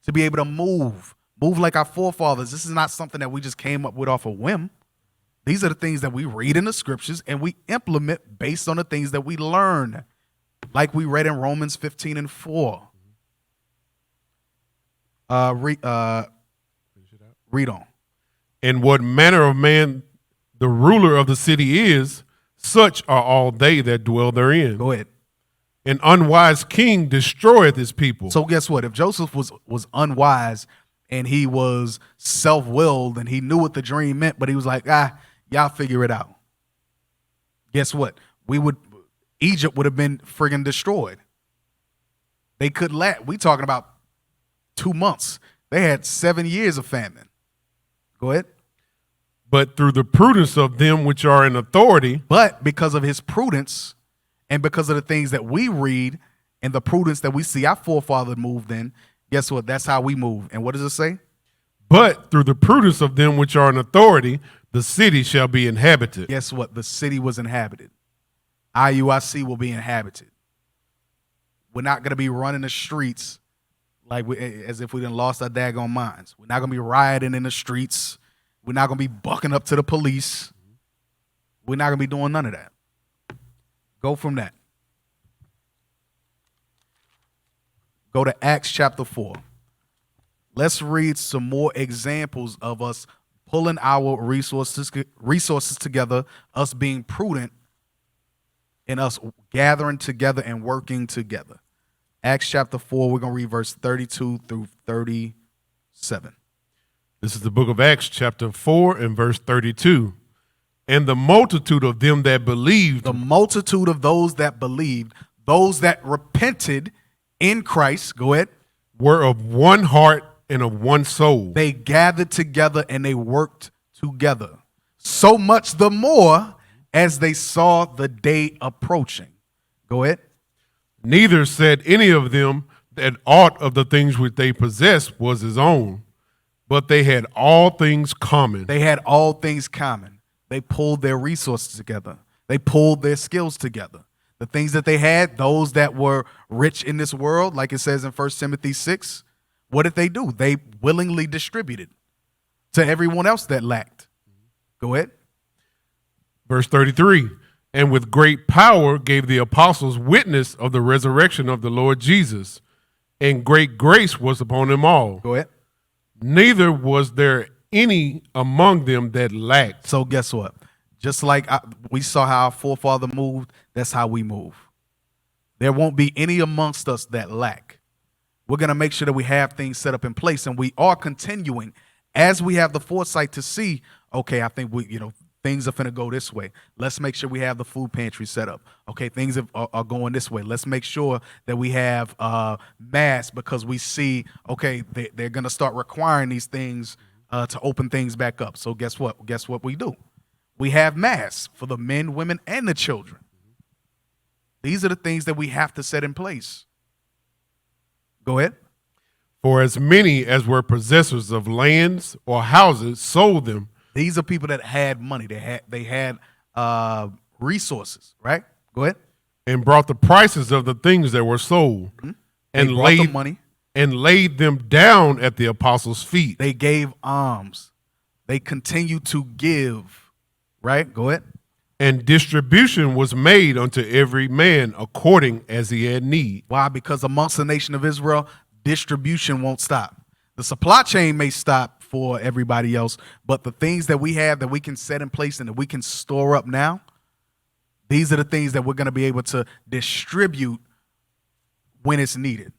to be able to move like our forefathers. This is not something that we just came up with off a whim. These are the things that we read in the scriptures and we implement based on the things that we learn, like we read in Romans 15:4. Read on. And what manner of man the ruler of the city is, such are all they that dwell therein. Go ahead. An unwise king destroyeth his people. So guess what? If Joseph was unwise and he was self-willed and he knew what the dream meant, but he was like, y'all figure it out. Guess what? Egypt would have been friggin' destroyed. They could we talking about 2 months. They had 7 years of famine. Go ahead. But through the prudence of them which are in authority. But because of his prudence and because of the things that we read and the prudence that we see our forefather moved in, guess what? That's how we move. And what does it say? But through the prudence of them which are in authority, the city shall be inhabited. Guess what? The city was inhabited. IUIC will be inhabited. We're not going to be running the streets as if we done lost our daggone minds. We're not going to be rioting in the streets. We're not going to be bucking up to the police. We're not going to be doing none of that. Go from that. Go to Acts chapter 4. Let's read some more examples of us pulling our resources together, us being prudent, and us gathering together and working together. Acts chapter 4, we're going to read verse 32 through 37. This is the book of Acts chapter 4 and verse 32. And the multitude of them that believed. The multitude of those that believed, those that repented in Christ, go ahead. Were of one heart and of one soul. They gathered together and they worked together. So much the more as they saw the day approaching. Go ahead. Neither said any of them that aught of the things which they possessed was his own, but they had all things common. They had all things common. They pulled their resources together. They pulled their skills together. The things that they had, those that were rich in this world, like it says in 1 Timothy 6, what did they do? They willingly distributed to everyone else that lacked. Go ahead. Verse 33. And with great power gave the apostles witness of the resurrection of the Lord Jesus, and great grace was upon them all. Go ahead. Neither was there any among them that lacked. So guess what? Just like we saw how our forefather moved, that's how we move. There won't be any amongst us that lack. We're going to make sure that we have things set up in place, and we are continuing as we have the foresight to see, okay, I think things are going to go this way. Let's make sure we have the food pantry set up. Okay, things are going this way. Let's make sure that we have masks because we see, okay, they're going to start requiring these things to open things back up. So guess what? Guess what we do? We have masks for the men, women, and the children. These are the things that we have to set in place. Go ahead. For as many as were possessors of lands or houses sold them. These are people that had money. They had resources, right? Go ahead. And brought the prices of the things that were sold, and laid them down at the apostles' feet. They gave alms. They continued to give, right? Go ahead. And distribution was made unto every man according as he had need. Why? Because amongst the nation of Israel, distribution won't stop. The supply chain may stop for everybody else, but the things that we have that we can set in place and that we can store up now, these are the things that we're going to be able to distribute when it's needed.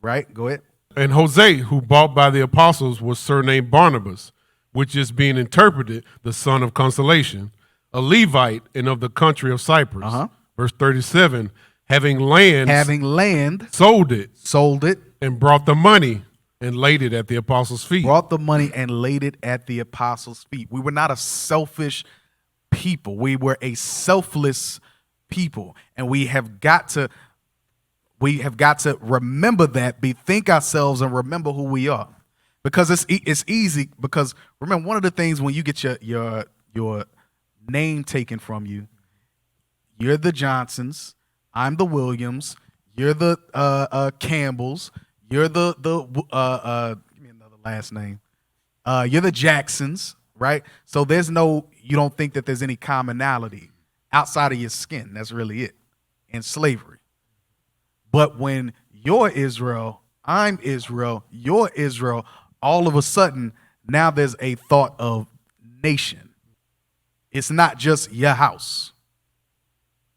Right? Go ahead. And Jose, who bought by the apostles, was surnamed Barnabas, which is being interpreted the son of consolation. a Levite and of the country of Cyprus. Uh-huh. Verse 37, having land, sold it, and brought the money and laid it at the apostles' feet. Brought the money and laid it at the apostles' feet. We were not a selfish people. We were a selfless people. And we have got to remember that, bethink ourselves, and remember who we are. Because it's easy. Because remember, one of the things when you get your name taken from you, you're the Johnsons, I'm the Williams, you're the Campbells, you're the give me another last name. You're the Jacksons, right? So you don't think that there's any commonality outside of your skin. That's really it. And slavery. But when you're Israel, I'm Israel, you're Israel, all of a sudden, now there's a thought of nation. It's not just your house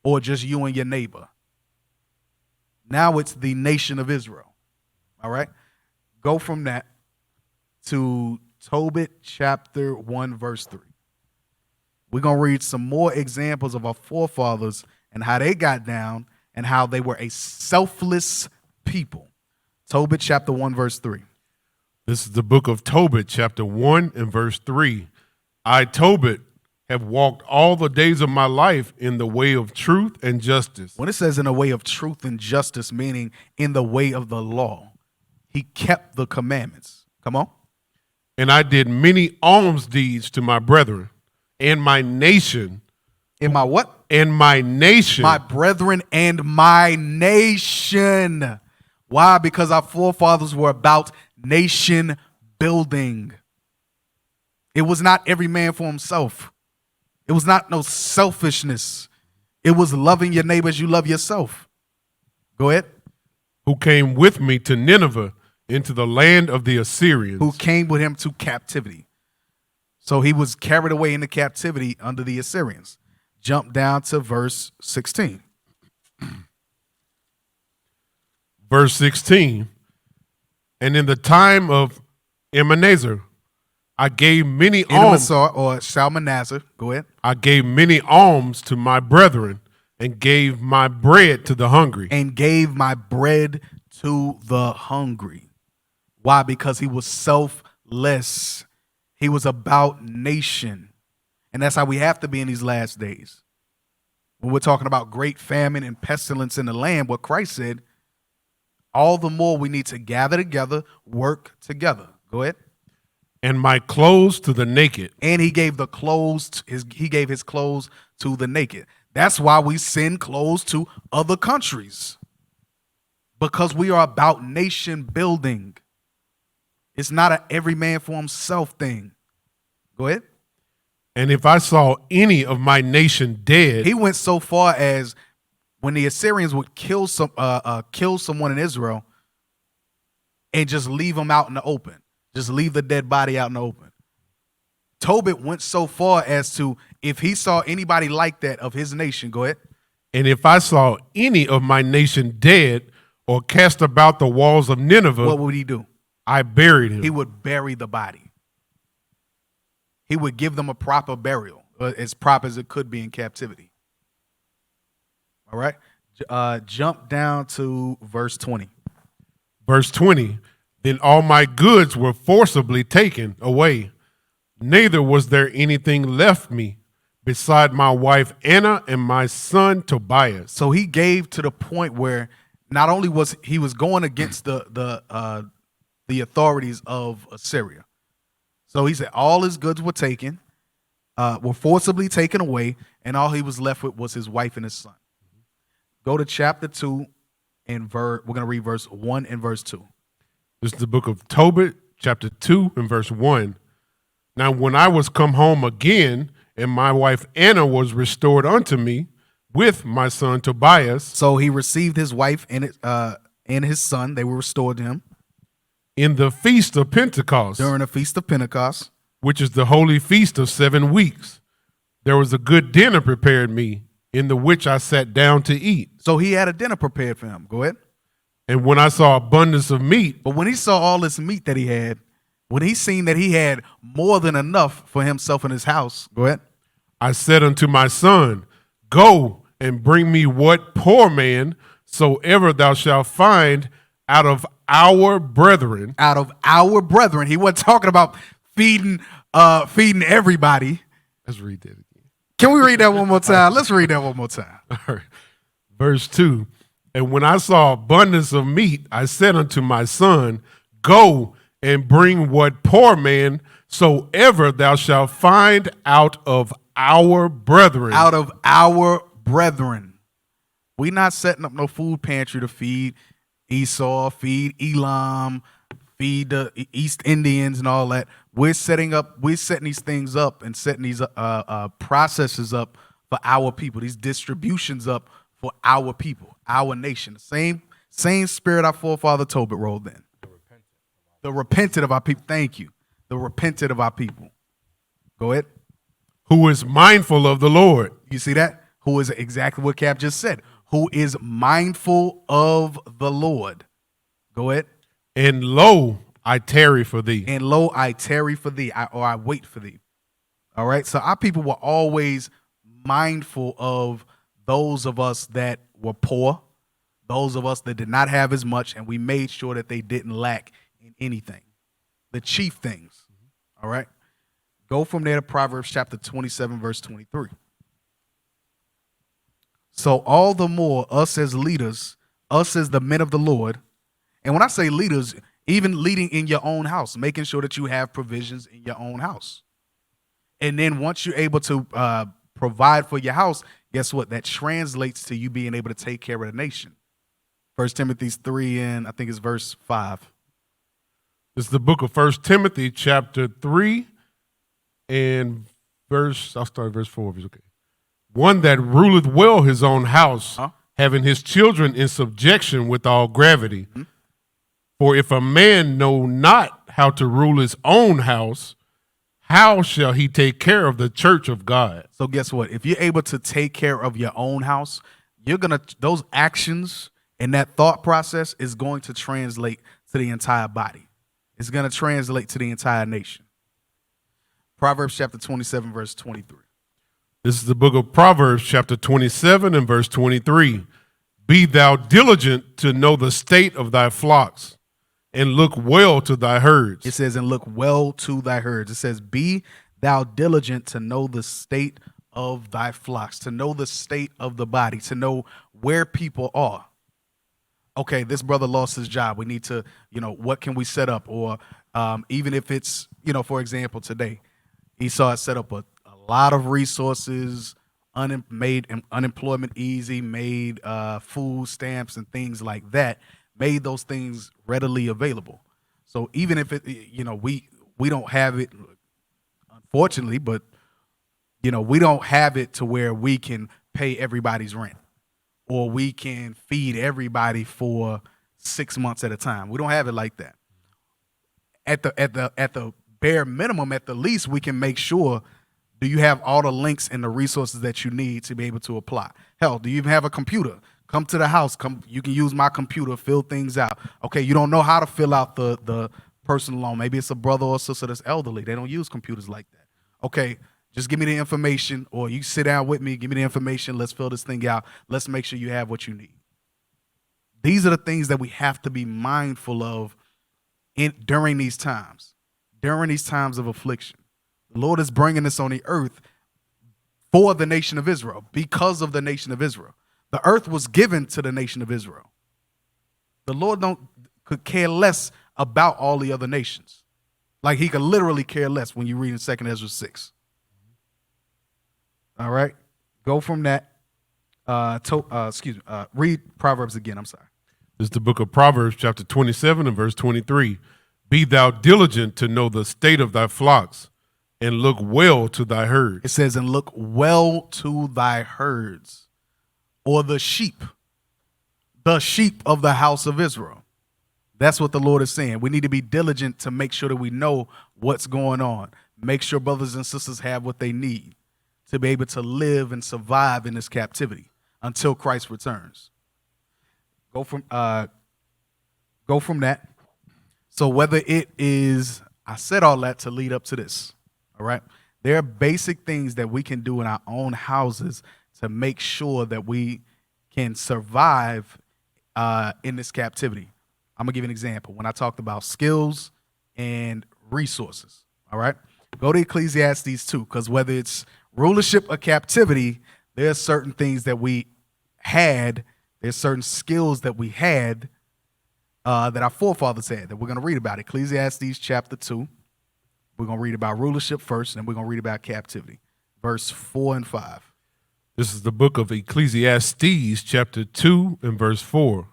or just you and your neighbor. Now it's the nation of Israel. All right? Go from that to Tobit chapter 1, verse 3. We're going to read some more examples of our forefathers and how they got down and how they were a selfless people. Tobit chapter 1, verse 3. This is the book of Tobit, chapter 1 and verse 3. I, Tobit, have walked all the days of my life in the way of truth and justice. When it says in the way of truth and justice, meaning in the way of the law, he kept the commandments. Come on. And I did many alms deeds to my brethren and my nation. In my what? And my nation. My brethren and my nation. Why? Because our forefathers were about nation building. It was not every man for himself. It was not no selfishness. It was loving your neighbor as you love yourself. Go ahead. Who came with me to Nineveh into the land of the Assyrians. Who came with him to captivity. So he was carried away into captivity under the Assyrians. Jump down to verse 16. Verse 16. And in the time of Ebenezer, I gave many alms. Or Shalmaneser. Go ahead. I gave many alms to my brethren and gave my bread to the hungry. And gave my bread to the hungry. Why? Because he was selfless. He was about nation. And that's how we have to be in these last days. When we're talking about great famine and pestilence in the land, what Christ said, all the more we need to gather together, work together. Go ahead. And my clothes to the naked. And he gave the clothes, he gave his clothes to the naked. That's why we send clothes to other countries. Because we are about nation building. It's not a every man for himself thing. Go ahead. And if I saw any of my nation dead. He went so far as when the Assyrians would kill someone in Israel and just leave them out in the open. Just leave the dead body out in the open. Tobit went so far as to, if he saw anybody like that of his nation, go ahead. And if I saw any of my nation dead or cast about the walls of Nineveh. What would he do? I buried him. He would bury the body. He would give them a proper burial, as proper as it could be in captivity. All right. Jump down to verse 20. Verse 20. Then all my goods were forcibly taken away. Neither was there anything left me beside my wife Anna and my son Tobias. So he gave to the point where not only was he was going against the authorities of Assyria. So he said all his goods were taken, were forcibly taken away, and all he was left with was his wife and his son. Go to chapter 2 and we're going to read verse 1 and verse 2. This is the book of Tobit, chapter 2 and verse 1. Now when I was come home again, and my wife Anna was restored unto me with my son Tobias. So he received his wife and his son. They were restored to him. In the feast of Pentecost. During the feast of Pentecost. Which is the holy feast of 7 weeks. There was a good dinner prepared me, in the which I sat down to eat. So he had a dinner prepared for him. Go ahead. And when I saw abundance of meat. But when he saw all this meat that he had, when he seen that he had more than enough for himself and his house, go ahead. I said unto my son, Go and bring me what poor man soever thou shalt find out of our brethren. Out of our brethren. He wasn't talking about feeding everybody. Let's read that again. Can we read that one more time? Let's read that one more time. All right. Verse 2. And when I saw abundance of meat, I said unto my son, Go and bring what poor man soever thou shalt find out of our brethren. Out of our brethren. We not setting up no food pantry to feed Esau, feed Elam, feed the East Indians and all that. We're setting these things up and setting these processes up for our people, these distributions up for our people, our nation. The same spirit our forefather Tobit rolled in. The repentant of our people. Thank you. The repentant of our people. Go ahead. Who is mindful of the Lord. You see that? Who is exactly what Cap just said. Who is mindful of the Lord. Go ahead. And lo, I tarry for thee. And lo, I tarry for thee, I wait for thee. All right. So our people were always mindful of those of us that were poor, those of us that did not have as much, and we made sure that they didn't lack in anything. The chief things. All right. Go from there to Proverbs chapter 27, verse 23. So all the more us as leaders, us as the men of the Lord, and when I say leaders, even leading in your own house, making sure that you have provisions in your own house. And then once you're able to provide for your house, guess what? That translates to you being able to take care of the nation. 1 Timothy 3 and I think it's verse 5. This is the book of 1 Timothy chapter 3 and I'll start at verse 4 if it's okay. One that ruleth well his own house, having his children in subjection with all gravity. Mm-hmm. For if a man know not how to rule his own house, how shall he take care of the church of God? So guess what? If you're able to take care of your own house, those actions and that thought process is going to translate to the entire body. It's going to translate to the entire nation. Proverbs chapter 27, verse 23. This is the book of Proverbs chapter 27 and verse 23. Be thou diligent to know the state of thy flocks, and look well to thy herds. It says, and look well to thy herds. It says, be thou diligent to know the state of thy flocks, to know the state of the body, to know where people are. Okay, this brother lost his job. We need to, what can we set up? Or even if it's, for example, today, Esau has set up a lot of resources, made unemployment easy, made food stamps and things like that. Made those things readily available. So even if we don't have it, unfortunately, but we don't have it to where we can pay everybody's rent or we can feed everybody for 6 months at a time. We don't have it like that. At the bare minimum, at the least, we can make sure, do you have all the links and the resources that you need to be able to apply? Hell, do you even have a computer? Come to the house. You can use my computer, fill things out. Okay, you don't know how to fill out the personal loan. Maybe it's a brother or sister that's elderly. They don't use computers like that. Okay, just give me the information, or you sit down with me, give me the information. Let's fill this thing out. Let's make sure you have what you need. These are the things that we have to be mindful of during these times of affliction. The Lord is bringing us on the earth for the nation of Israel, because of the nation of Israel. The earth was given to the nation of Israel. The Lord could care less about all the other nations. Like he could literally care less when you read in 2 Ezra 6. All right. Go from that. Read Proverbs again. I'm sorry. This is the book of Proverbs chapter 27 and verse 23. Be thou diligent to know the state of thy flocks, and look well to thy herds. It says, and look well to thy herds. Or the sheep of the house of Israel. That's what the Lord is saying. We need to be diligent to make sure that we know what's going on. Make sure brothers and sisters have what they need to be able to live and survive in this captivity until Christ returns. Go from that. So whether it is, I said all that to lead up to this. All right. There are basic things that we can do in our own houses to make sure that we can survive in this captivity. I'm gonna give you an example. When I talked about skills and resources, all right? Go to Ecclesiastes 2, because whether it's rulership or captivity, there are certain things that we had, there's certain skills that we had that our forefathers had that we're going to read about. Ecclesiastes chapter 2. We're going to read about rulership first, and we're going to read about captivity. Verse 4 and 5. This is the book of Ecclesiastes, chapter 2 and verse 4.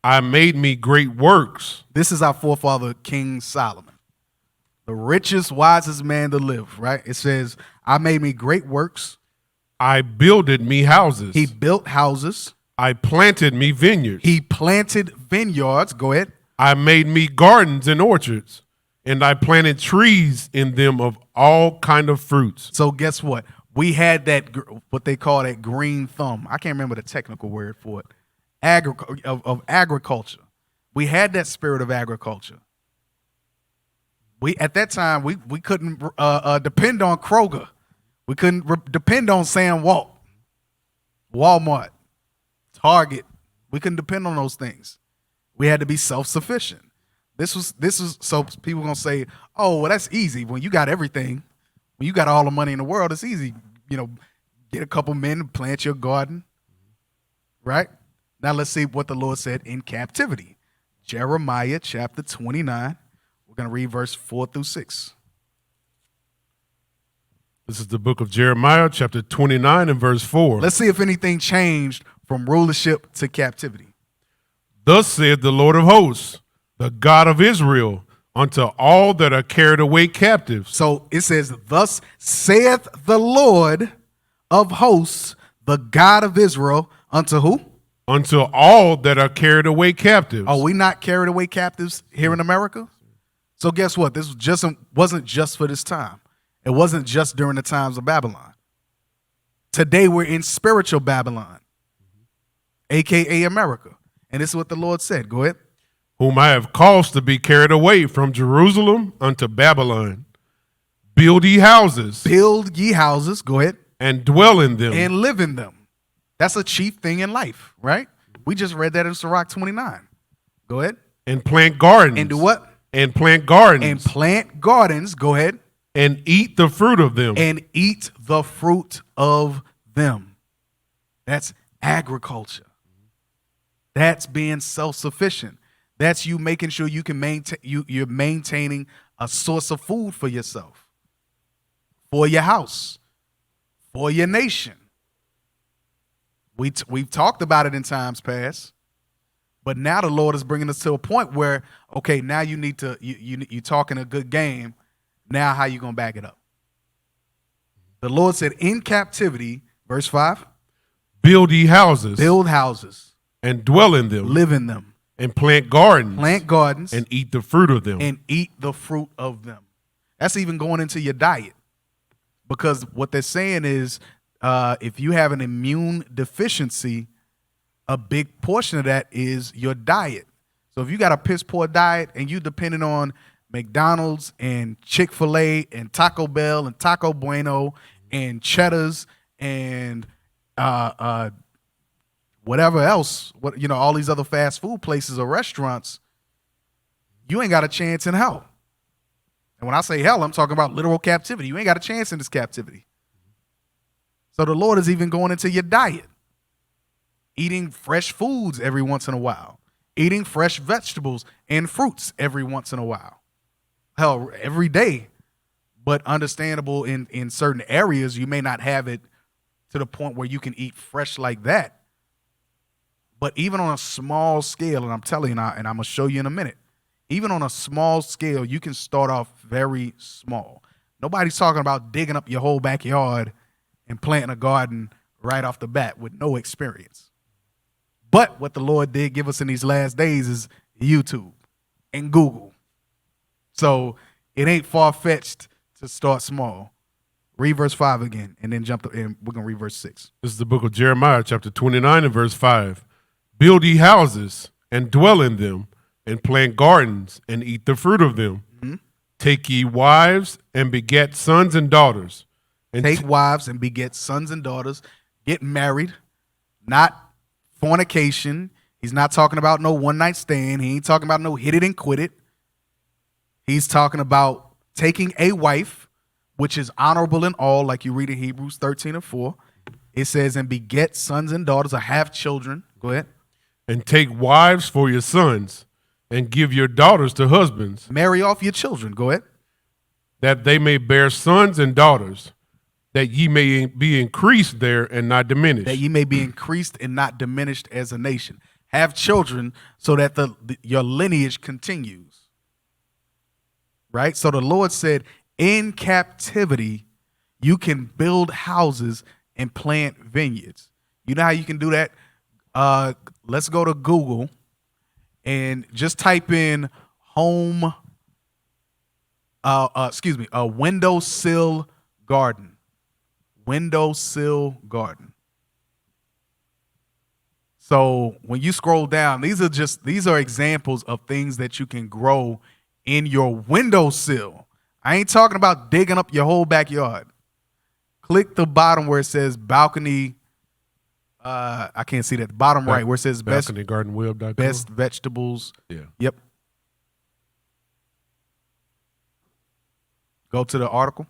I made me great works. This is our forefather, King Solomon, the richest, wisest man to live, right? It says, I made me great works. I builded me houses. He built houses. I planted me vineyards. He planted vineyards. Go ahead. I made me gardens and orchards, and I planted trees in them of all kind of fruits. So guess what? We had that, what they call that green thumb. I can't remember the technical word for it. Of agriculture. We had that spirit of agriculture. We at that time we couldn't depend on Kroger. We couldn't depend on Sam Walmart, Target. We couldn't depend on those things. We had to be self-sufficient. This was so people gonna say, oh, well, that's easy. When you got everything, when you got all the money in the world, it's easy. Get a couple men, plant your garden, right? Now let's see what the Lord said in captivity. Jeremiah chapter 29. We're going to read verse 4 through 6. This is the book of Jeremiah, chapter 29 and verse 4. Let's see if anything changed from rulership to captivity. Thus saith the Lord of hosts, the God of Israel, unto all that are carried away captives. So it says, thus saith the Lord of hosts, the God of Israel, unto who? Unto all that are carried away captives. Are we not carried away captives here in America? So guess what? This wasn't just for this time. It wasn't just during the times of Babylon. Today we're in spiritual Babylon, a.k.a. America. And this is what the Lord said. Go ahead. Whom I have caused to be carried away from Jerusalem unto Babylon. Build ye houses. Build ye houses. Go ahead. And dwell in them. And live in them. That's a chief thing in life, right? We just read that in Sirach 29. Go ahead. And plant gardens. And do what? And plant gardens. And plant gardens. Go ahead. And eat the fruit of them. And eat the fruit of them. That's agriculture. That's being self-sufficient. That's you making sure you can you're maintaining a source of food for yourself, for your house, for your nation. We've talked about it in times past, but now the Lord is bringing us to a point where, okay, now you need to, you're talking a good game. Now how you going to back it up? The Lord said in captivity, verse 5, build ye houses. Build houses. And dwell in them. Live in them. And plant gardens. Plant gardens. And eat the fruit of them. And eat the fruit of them. That's even going into your diet. Because what they're saying is, if you have an immune deficiency, a big portion of that is your diet. So if you got a piss poor diet and you depending on McDonald's and Chick-fil-A and Taco Bell and Taco Bueno and Cheddar's and whatever else, all these other fast food places or restaurants, you ain't got a chance in hell. And when I say hell, I'm talking about literal captivity. You ain't got a chance in this captivity. So the Lord is even going into your diet, eating fresh foods every once in a while, eating fresh vegetables and fruits every once in a while. Hell, every day. But understandable in certain areas, you may not have it to the point where you can eat fresh like that. But even on a small scale, and I'm telling you now, and I'm going to show you in a minute, even on a small scale, you can start off very small. Nobody's talking about digging up your whole backyard and planting a garden right off the bat with no experience. But what the Lord did give us in these last days is YouTube and Google. So it ain't far-fetched to start small. Read verse 5 again, and then and we're going to read verse 6. This is the book of Jeremiah, chapter 29 and verse 5. Build ye houses and dwell in them, and plant gardens and eat the fruit of them. Mm-hmm. Take ye wives and beget sons and daughters. And Take wives and beget sons and daughters. Get married, not fornication. He's not talking about no one-night stand. He ain't talking about no hit it and quit it. He's talking about taking a wife, which is honorable in all, like you read in Hebrews 13:4. It says, and beget sons and daughters, or have children. Go ahead. And take wives for your sons, and give your daughters to husbands, Marry off your children. Go ahead. that they may bear sons and daughters, that ye may be increased there and not diminished. That ye may be increased and not diminished as a nation. Have children so that your lineage continues. Right? So the Lord said, in captivity, you can build houses and plant vineyards. You know how you can do that? Let's go to Google and just type in home, a windowsill garden. Windowsill garden. So when you scroll down, these are examples of things that you can grow in your windowsill. I ain't talking about digging up your whole backyard. Click the bottom where it says balcony. I can't see that. The bottom right where it says balconygardenweb.com. best vegetables. Yeah. Yep. Go to the article.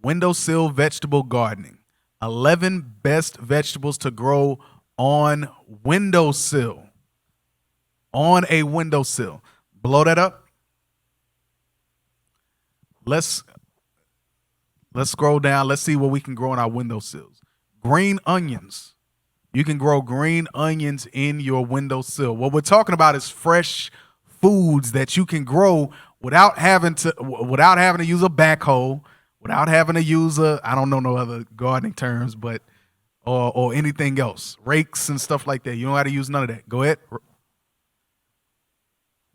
Windowsill vegetable gardening. 11 best vegetables to grow on windowsill. On a windowsill. Blow that up. Let's scroll down. Let's see what we can grow on our windowsills. Green onions. You can grow green onions in your windowsill. What we're talking about is fresh foods that you can grow without having to use a backhoe, without having to use I don't know no other gardening terms, but or anything else. Rakes and stuff like that. You don't have to use none of that. Go ahead.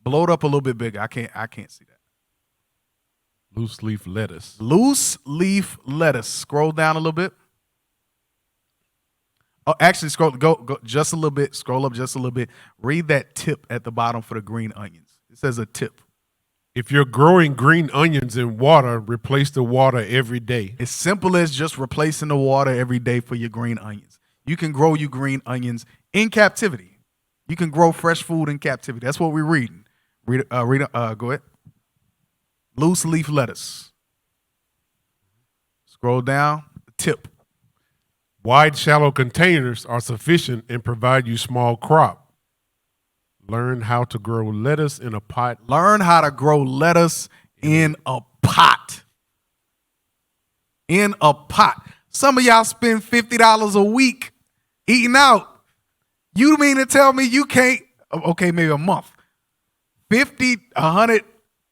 Blow it up a little bit bigger. I can't see that. Loose leaf lettuce. Loose leaf lettuce. Scroll down a little bit. Oh, actually, go just a little bit. Scroll up just a little bit. Read that tip at the bottom for the green onions. It says a tip. If you're growing green onions in water, replace the water every day. As simple as just replacing the water every day for your green onions. You can grow your green onions in captivity. You can grow fresh food in captivity. That's what we're reading. Go ahead. Loose leaf lettuce. Scroll down. Tip. Wide, shallow containers are sufficient and provide you small crop. Learn how to grow lettuce in a pot. Learn how to grow lettuce in a pot. In a pot. Some of y'all spend $50 a week eating out. You mean to tell me you can't, okay, maybe a month. $50, $100,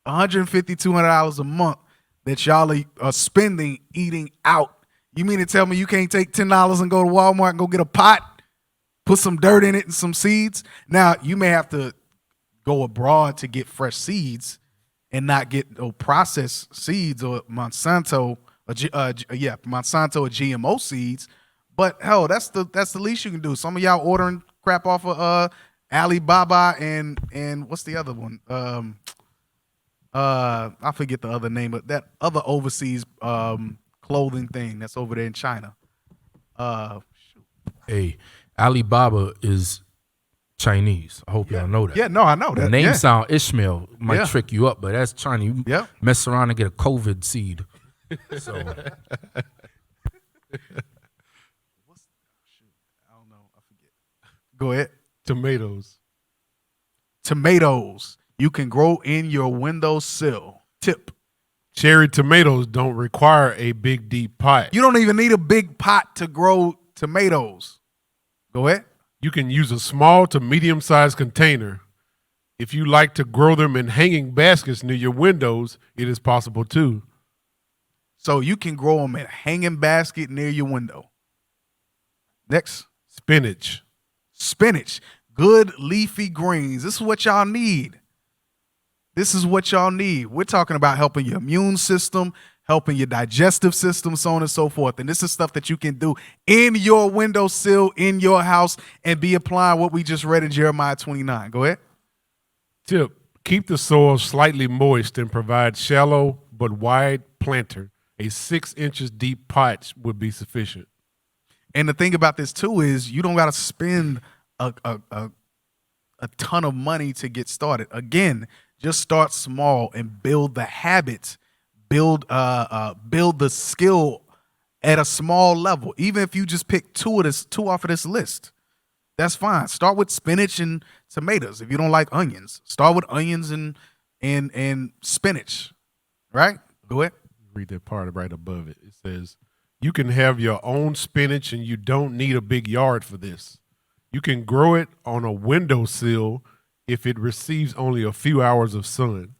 $150, $200 a month that y'all are spending eating out. You mean to tell me you can't take $10 and go to Walmart and go get a pot, put some dirt in it and some seeds? Now, you may have to go abroad to get fresh seeds and not get processed seeds or Monsanto or GMO seeds. But hell, that's the least you can do. Some of y'all ordering crap off of Alibaba and what's the other one? I forget the other name, but that other overseas clothing thing that's over there in China. Hey, Alibaba is Chinese. I hope y'all know that. Yeah, no, I know that. The name yeah. sound Ishmael might Yeah. trick you up, but that's Chinese. You Yeah. mess around and get a COVID seed. So I don't know. I forget. Go ahead. Tomatoes. Tomatoes you can grow in your windowsill. Tip. Cherry tomatoes don't require a big, deep pot. You don't even need a big pot to grow tomatoes. Go ahead. You can use a small to medium-sized container. If you like to grow them in hanging baskets near your windows, it is possible too. So you can grow them in a hanging basket near your window. Next. Spinach. Spinach. Good leafy greens. This is what y'all need. This is what y'all need. We're talking about helping your immune system, helping your digestive system, so on and so forth. And this is stuff that you can do in your windowsill, in your house, and be applying what we just read in Jeremiah 29. Go ahead. Tip, keep the soil slightly moist and provide shallow but wide planter. A 6 inches deep pot would be sufficient. And the thing about this too is you don't got to spend a ton of money to get started. Again, just start small and build the habits, build the skill at a small level. Even if you just pick two off of this list, that's fine. Start with spinach and tomatoes. If you don't like onions, start with onions and spinach. Right? Go ahead. Read that part right above it. It says, you can have your own spinach and you don't need a big yard for this. You can grow it on a windowsill if it receives only a few hours of sun.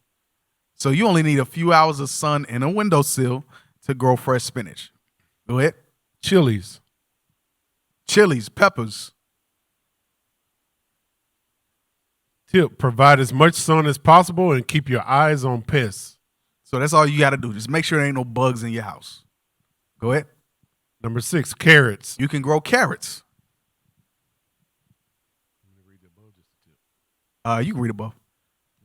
So you only need a few hours of sun in a windowsill to grow fresh spinach. Go ahead. Chilies, peppers. Tip, provide as much sun as possible and keep your eyes on pests. So that's all you got to do. Just make sure there ain't no bugs in your house. Go ahead. Number 6, carrots. You can grow carrots. You can read above.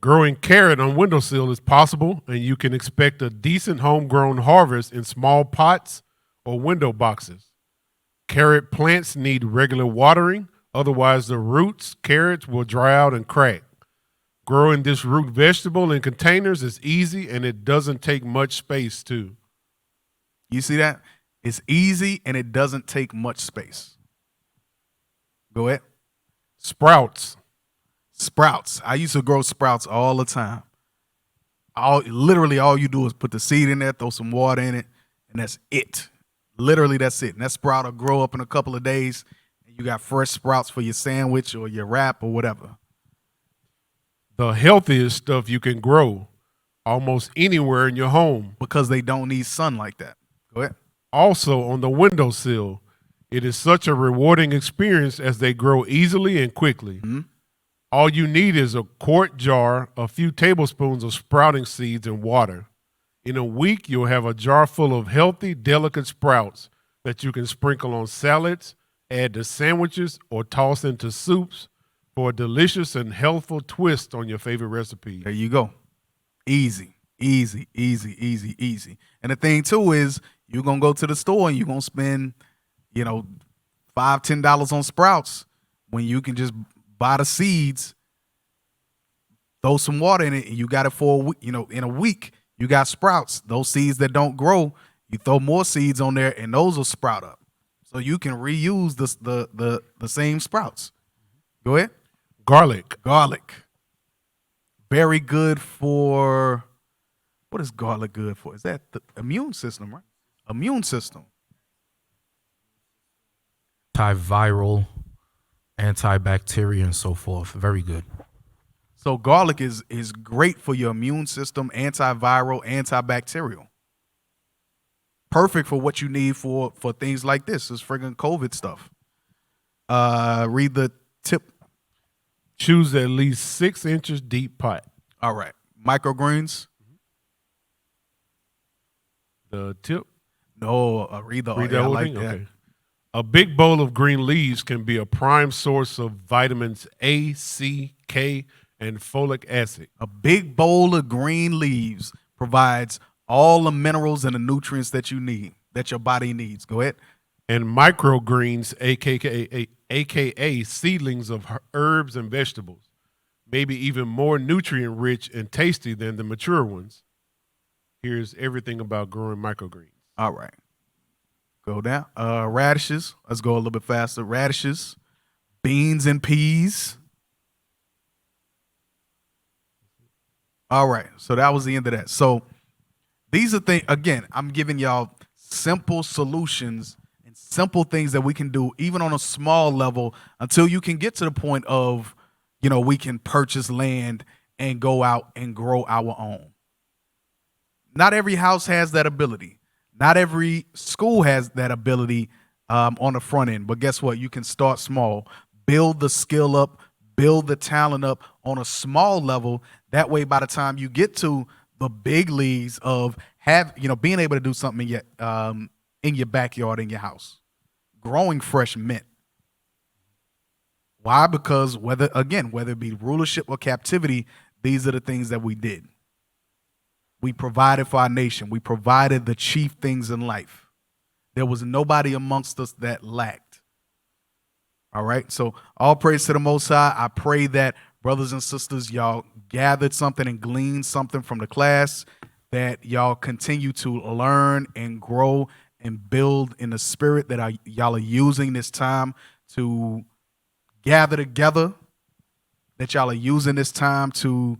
Growing carrot on windowsill is possible, and you can expect a decent homegrown harvest in small pots or window boxes. Carrot plants need regular watering, otherwise the roots, carrots, will dry out and crack. Growing this root vegetable in containers is easy, and it doesn't take much space too. You see that? It's easy and it doesn't take much space. Go ahead. Sprouts. I used to grow sprouts all the time. Literally all you do is put the seed in there, throw some water in it, and that's it. Literally that's it. And that sprout will grow up in a couple of days, and you got fresh sprouts for your sandwich or your wrap or whatever. The healthiest stuff you can grow almost anywhere in your home. Because they don't need sun like that. Go ahead. Also on the windowsill, it is such a rewarding experience as they grow easily and quickly. Mm-hmm. All you need is a quart jar, a few tablespoons of sprouting seeds, and water. In a week, you'll have a jar full of healthy, delicate sprouts that you can sprinkle on salads, add to sandwiches, or toss into soups for a delicious and healthful twist on your favorite recipe. There you go. Easy. And the thing too is you're going to go to the store and you're going to spend, $5, $10 on sprouts when you can just buy the seeds, throw some water in it, and you got it for a week. In a week, you got sprouts. Those seeds that don't grow, you throw more seeds on there and those will sprout up. So you can reuse the same sprouts. Go ahead. Garlic. Very good for, what is garlic good for? Is that the immune system, right? Immune system. Antiviral, antibacterial, and so forth. Very good. So garlic is great for your immune system, antiviral, antibacterial. Perfect for what you need for things like this. It's friggin' COVID stuff. Read the tip. Choose at least 6 inches deep pot. All right. Microgreens. The tip. No, read the Read yeah, that I whole like thing? that. Okay. A big bowl of green leaves can be a prime source of vitamins A, C, K, and folic acid. A big bowl of green leaves provides all the minerals and the nutrients that you need, that your body needs. Go ahead. And microgreens, aka seedlings of herbs and vegetables, maybe even more nutrient rich and tasty than the mature ones. Here's everything about growing microgreens. All right. Go down. Radishes. Let's go a little bit faster. Radishes, beans and peas. All right. So that was the end of that. So these are things, again, I'm giving y'all simple solutions and simple things that we can do, even on a small level, until you can get to the point of, we can purchase land and go out and grow our own. Not every house has that ability. Not every school has that ability on the front end. But guess what? You can start small, build the skill up, build the talent up on a small level. That way, by the time you get to the big leagues of being able to do something in your backyard, in your house, growing fresh mint. Why? Because whether it be rulership or captivity, these are the things that we did. We provided for our nation. We provided the chief things in life. There was nobody amongst us that lacked. All right. So all praise to the Most High. I pray that brothers and sisters, y'all gathered something and gleaned something from the class, that y'all continue to learn and grow and build in the spirit, that y'all are using this time to gather together, that y'all are using this time to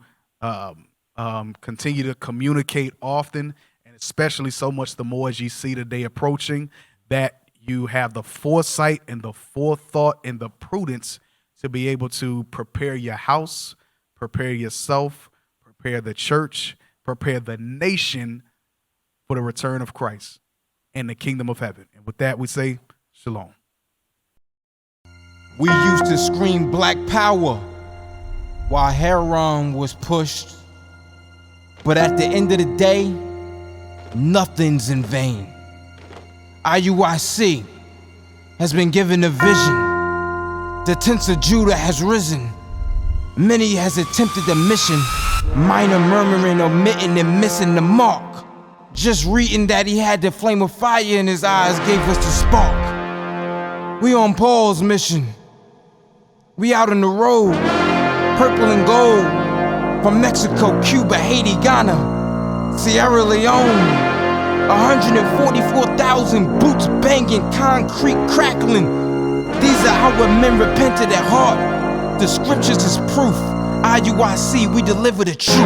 continue to communicate often, and especially so much the more as you see the day approaching, that you have the foresight and the forethought and the prudence to be able to prepare your house, prepare yourself, prepare the church, prepare the nation for the return of Christ and the kingdom of heaven. And with that, we say shalom. We used to scream black power while Heron was pushed. But at the end of the day, nothing's in vain. IUIC has been given a vision. The tents of Judah has risen. Many has attempted the mission, minor murmuring, omitting, and missing the mark. Just reading that he had the flame of fire in his eyes gave us the spark. We on Paul's mission. We out on the road, purple and gold, from Mexico, Cuba, Haiti, Ghana, Sierra Leone. 144,000 boots banging, concrete crackling. These are our men repented at heart. The scriptures is proof. IUIC, we deliver the truth.